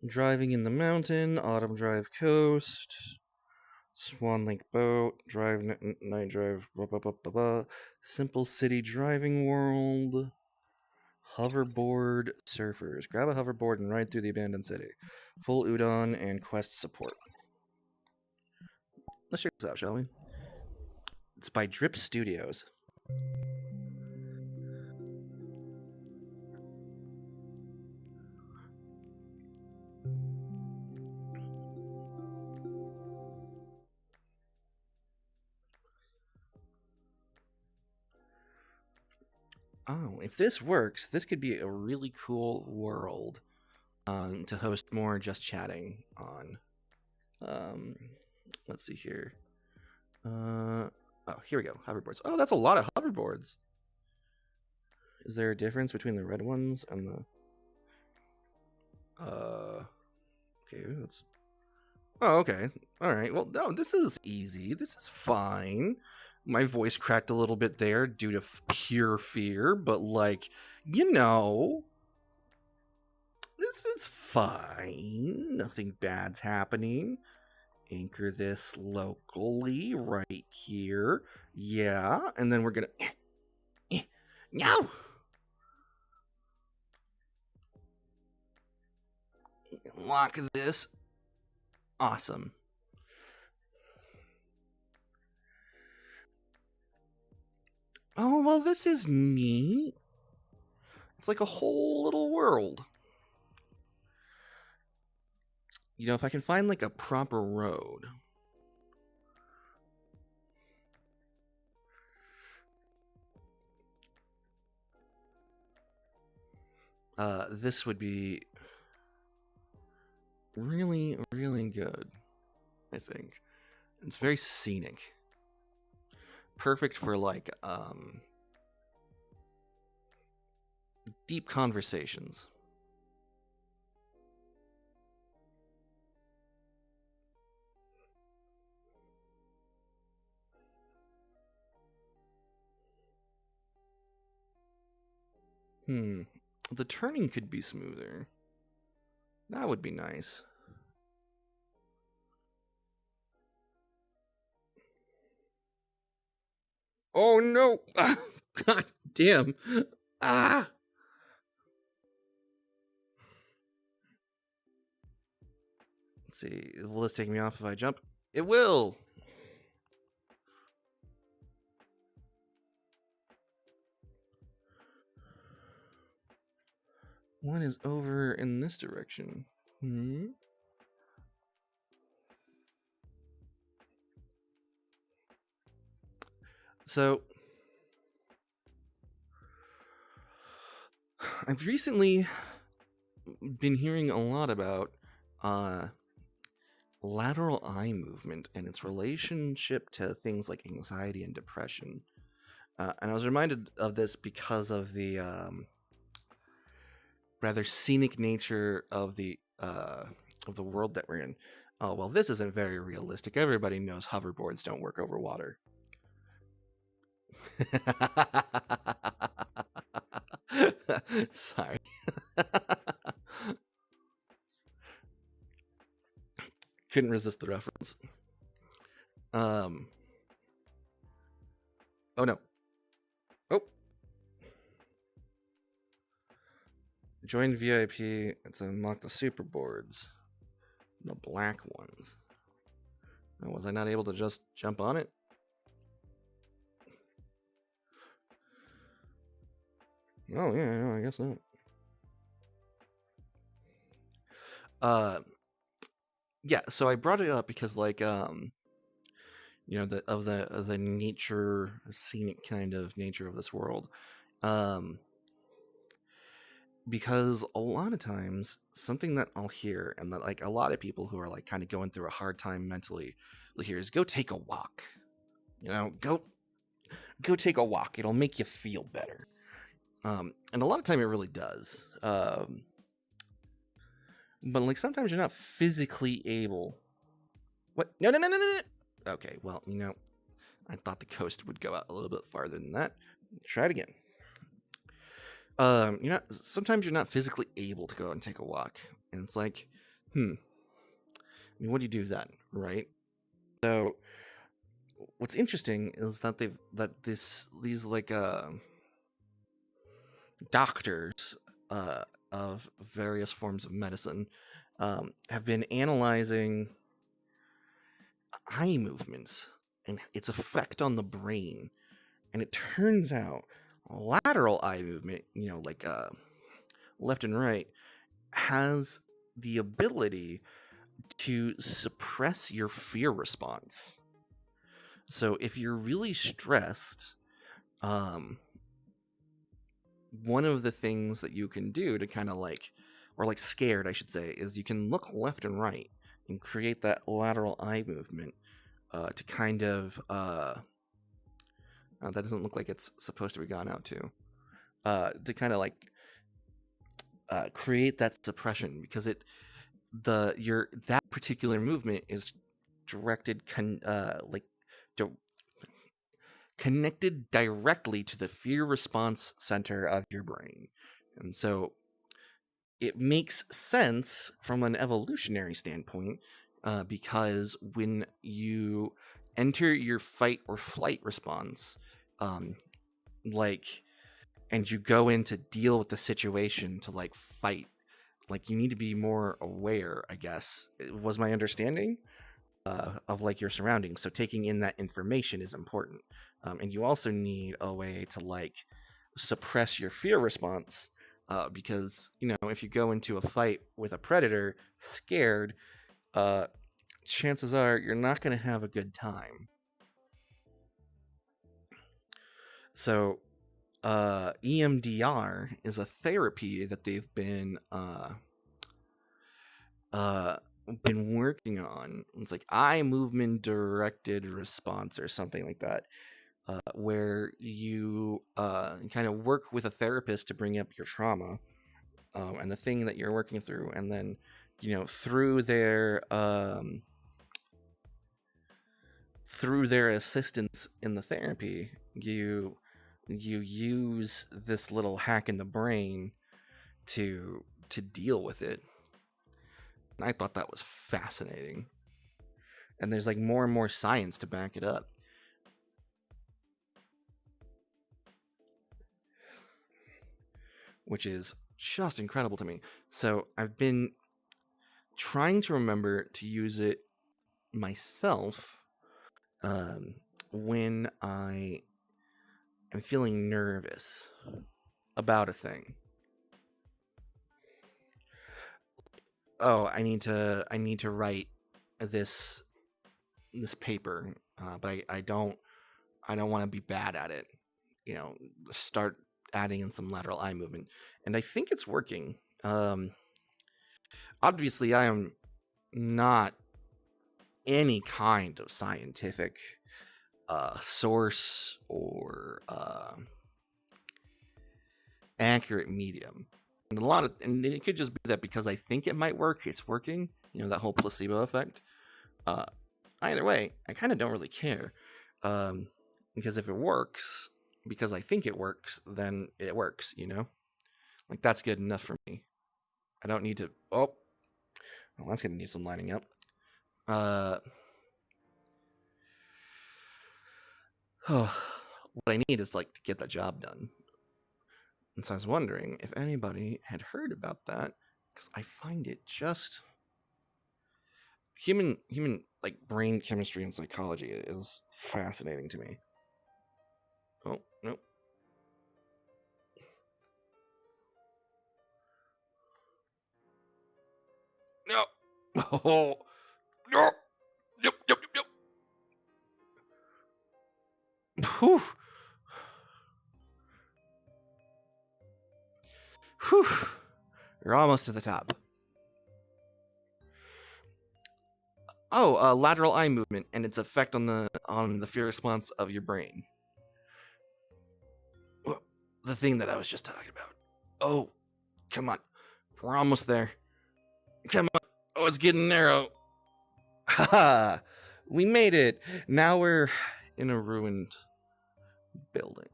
A: Driving in the mountain, Autumn Drive Coast, Swan Lake Boat, Drive, Night Drive, blah, blah, blah, blah, blah. Simple City Driving World, Hoverboard Surfers. Grab a hoverboard and ride through the abandoned city. Full udon and quest support. Let's check this out, shall we? It's by Drip Studios. Oh, if this works, this could be a really cool world to host more just chatting on. Let's see here. Oh, here we go. Hoverboards. Oh, that's a lot of hoverboards. Is there a difference between the red ones and the... Okay, that's... Oh, okay. Alright, well, no, this is easy. This is fine. My voice cracked a little bit there due to pure fear, but, like, you know... This is fine. Nothing bad's happening. Anchor this locally right here. Yeah, and then we're gonna... No! Lock this. Awesome. Oh, well, this is neat. It's like a whole little world. You know, if I can find, like, a proper road. This would be really, really good, I think. It's very scenic. Perfect for, like, deep conversations. The turning could be smoother. That would be nice. Oh no! God damn! Ah! Let's see. Will this take me off if I jump? It will! One is over in this direction. So, I've recently been hearing a lot about lateral eye movement and its relationship to things like anxiety and depression. And I was reminded of this because of the rather scenic nature of the world that we're in. Oh, well, this isn't very realistic. Everybody knows hoverboards don't work over water. Sorry. Couldn't resist the reference. Oh no. Oh. Join VIP to unlock the super boards. The black ones. Was I not able to just jump on it? Oh yeah, no, I guess not. Yeah, so I brought it up because like the nature, scenic kind of nature of this world. Because a lot of times something that I'll hear, and that like a lot of people who are like kind of going through a hard time mentally will hear, is go take a walk. Go take a walk. It'll make you feel better. And a lot of time it really does. But like sometimes you're not physically able. What? No. Okay, well, I thought the coast would go out a little bit farther than that. Try it again. Sometimes you're not physically able to go out and take a walk, and it's like, what do you do then, right? So, what's interesting is that these like doctors of various forms of medicine have been analyzing eye movements and its effect on the brain, and it turns out lateral eye movement, like left and right, has the ability to suppress your fear response. So if you're really stressed, one of the things that you can do to kind of like, or like scared, I should say, is you can look left and right and create that lateral eye movement to kind of that doesn't look like it's supposed to be gone out to kind of like create that suppression, because that particular movement is directed connected directly to the fear response center of your brain. And so it makes sense from an evolutionary standpoint, because when you enter your fight or flight response, and you go in to deal with the situation to like fight, like you need to be more aware, I guess, was my understanding of like your surroundings. So taking in that information is important, and you also need a way to like suppress your fear response, because if you go into a fight with a predator scared, chances are you're not going to have a good time. So EMDR is a therapy that they've been working on. It's like eye movement directed response or something like that, where you kind of work with a therapist to bring up your trauma and the thing that you're working through, and then through their assistance in the therapy, you use this little hack in the brain to deal with it. And I thought that was fascinating. And there's like more and more science to back it up. Which is just incredible to me. So I've been trying to remember to use it myself when I am feeling nervous about a thing. Oh, I need to write this paper, but I don't want to be bad at it. Start adding in some lateral eye movement, and I think it's working. Obviously, I am not any kind of scientific source or accurate medium, and it could just be that because I think it might work, it's working. That whole placebo effect. Either way, I kind of don't really care, because if it works, because I think it works, then it works. Like that's good enough for me. I don't need to. Oh, well, that's gonna need some lining up. What I need is like to get that job done. And so I was wondering if anybody had heard about that, because I find it just human like brain chemistry and psychology is fascinating to me. Oh no. No. Oh no. Yep, yep, yep, yep. Whew. Whew. You're almost to the top. Oh, lateral eye movement and its effect on the fear response of your brain. The thing that I was just talking about. Oh, come on. We're almost there. Come on. Oh, it's getting narrow. Haha. We made it. Now we're in a ruined building.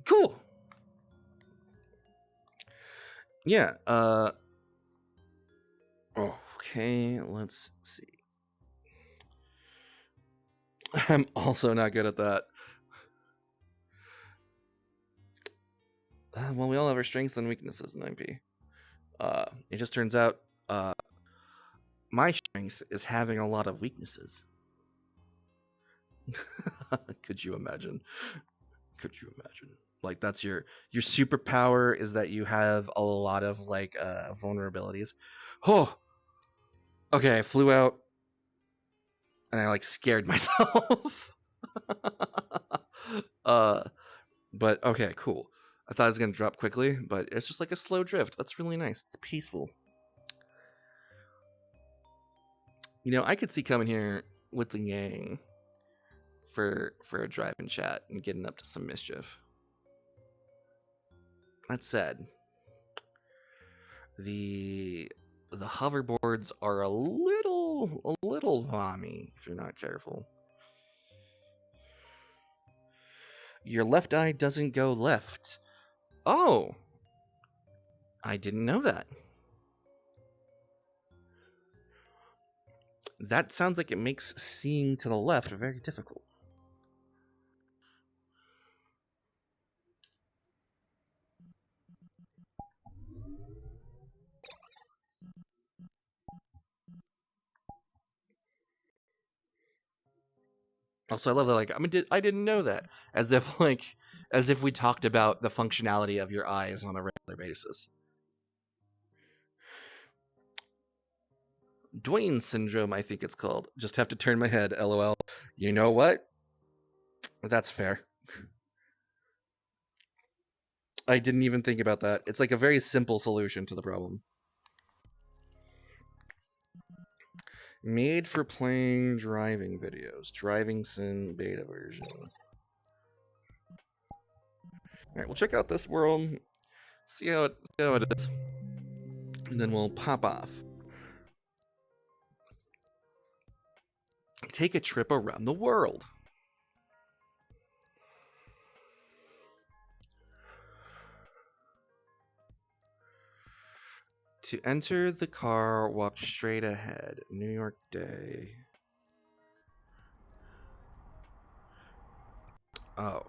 A: Cool. Yeah, okay, let's see. I'm also not good at that. Well, we all have our strengths and weaknesses in MP. It just turns out, my strength is having a lot of weaknesses. Could you imagine? Could you imagine? Like, that's your superpower is that you have a lot of like vulnerabilities. Oh, okay, I flew out and I like scared myself. But okay, cool. I thought it was gonna drop quickly, but it's just like a slow drift. That's really nice. It's peaceful. You know, I could see coming here with the gang for a drive and chat and getting up to some mischief. That said, the hoverboards are a little vommy if you're not careful. Your left eye doesn't go left. Oh, I didn't know that. That sounds like it makes seeing to the left very difficult. Also, I love that, like, I didn't know that. As if we talked about the functionality of your eyes on a regular basis. Duane syndrome, I think it's called. Just have to turn my head, lol. You know what? That's fair. I didn't even think about that. It's like a very simple solution to the problem. Made for playing driving videos. Driving sim beta version. Alright, we'll check out this world. See how it is. And then we'll pop off. Take a trip around the world. To enter the car, walk straight ahead. New York Day. Oh.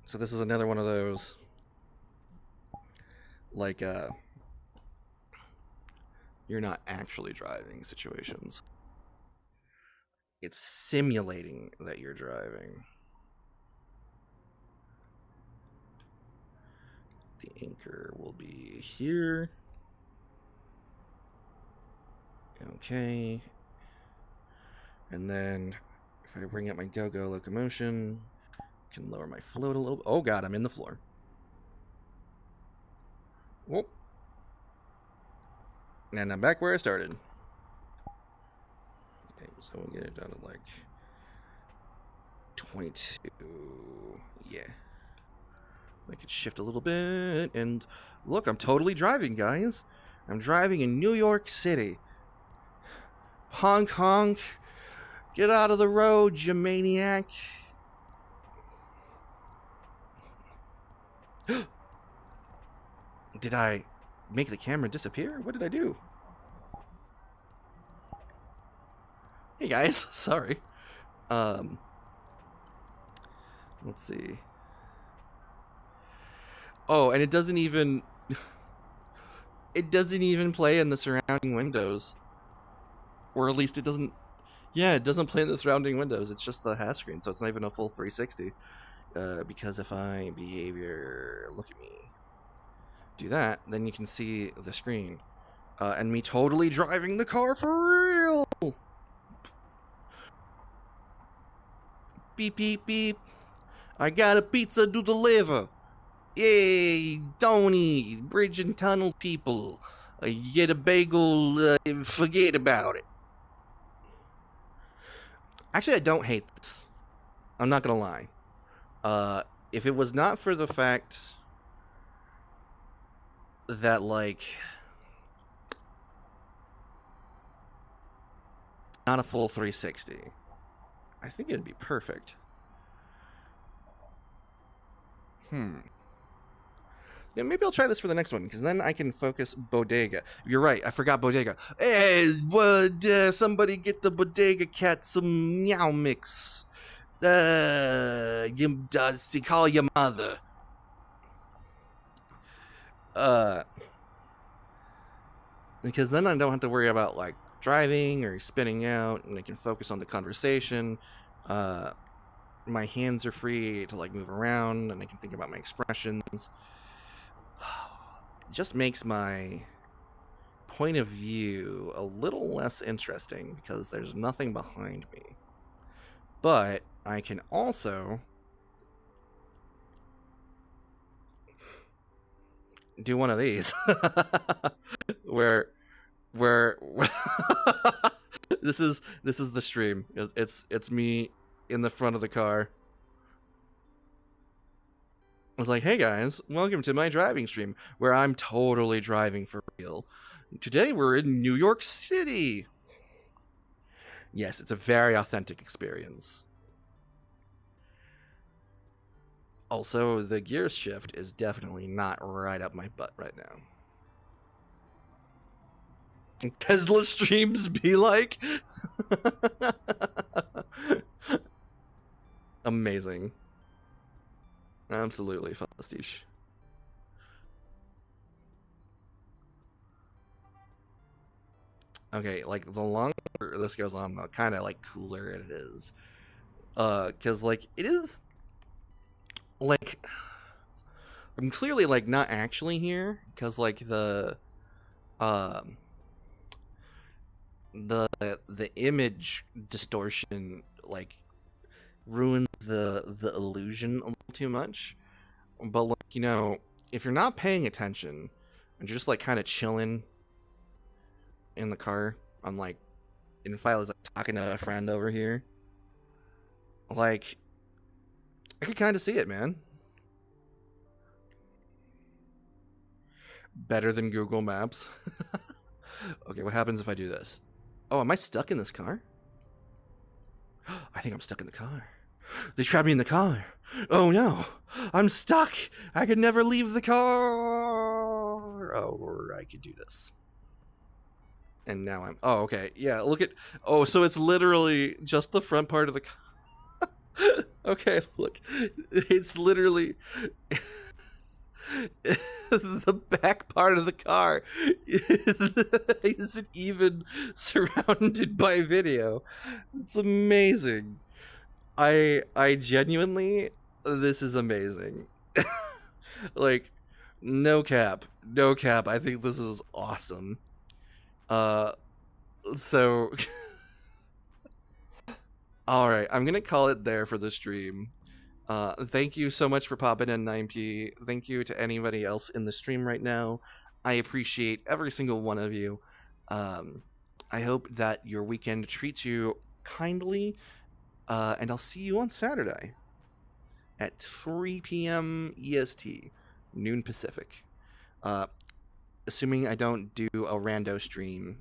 A: So this is another one of those, like, you're not actually driving situations. It's simulating that you're driving. The anchor will be here. Okay. And then if I bring up my go-go locomotion, I can lower my float a little. Oh god, I'm in the floor. Whoop. And I'm back where I started. Okay, so we'll get it down to like 22. Yeah. I could shift a little bit, and look, I'm totally driving, guys. I'm driving in New York City. Honk, honk. Get out of the road, you maniac. Did I make the camera disappear? What did I do? Hey, guys. Sorry. Let's see. Oh, and it doesn't even play in the surrounding windows. Or at least it doesn't. Yeah, it doesn't play in the surrounding windows. It's just the hatch screen, so it's not even a full 360. Because if I behavior, look at me, do that, then you can see the screen. And me totally driving the car for real. Beep, beep, beep. I got a pizza to deliver. Yay, Tony, bridge and tunnel people. You get a bagel, forget about it. Actually, I don't hate this. I'm not gonna lie. If it was not for the fact that, like, not a full 360, I think it'd be perfect. Yeah, maybe I'll try this for the next one, because then I can focus bodega. You're right, I forgot bodega. Hey, would somebody get the bodega cat some meow mix? You does call your mother. Because then I don't have to worry about, like, driving or spinning out, and I can focus on the conversation. My hands are free to, like, move around, and I can think about my expressions. It just makes my point of view a little less interesting because there's nothing behind me. But I can also do one of these where this is the stream. It's me in the front of the car. I was like, hey guys, welcome to my driving stream where I'm totally driving for real. Today we're in New York City. Yes, it's a very authentic experience. Also, the gear shift is definitely not right up my butt right now. Tesla streams be like? Amazing. Absolutely fantastic. Okay, like, the longer this goes on, the kind of, like, cooler it is. Because, like, it is, like, I'm clearly, like, not actually here, because, like, the image distortion, like, ruins the illusion a little too much. But, like, you know, if you're not paying attention and you're just, like, kind of chilling in the car, I'm like, in file is like talking to a friend over here, like, I could kind of see it, man. Better than Google Maps. Okay, what happens if I do this? Oh, am I stuck in this car? I think I'm stuck in the car. They trapped me in the car. Oh no, I'm stuck. I could never leave the car. Oh, or I could do this. And now I'm, oh, okay. Yeah, look at, oh, so it's literally just the front part of the car. Okay, look. It's literally the back part of the car isn't even surrounded by video. It's amazing. I genuinely, this is amazing. Like, no cap. I think this is awesome. So all right, I'm gonna call it there for the stream. Thank you so much for popping in, 9P. Thank you to anybody else in the stream right now. I appreciate every single one of you. I hope that your weekend treats you kindly, and I'll see you on Saturday at 3 p.m. EST, noon Pacific. Assuming I don't do a rando stream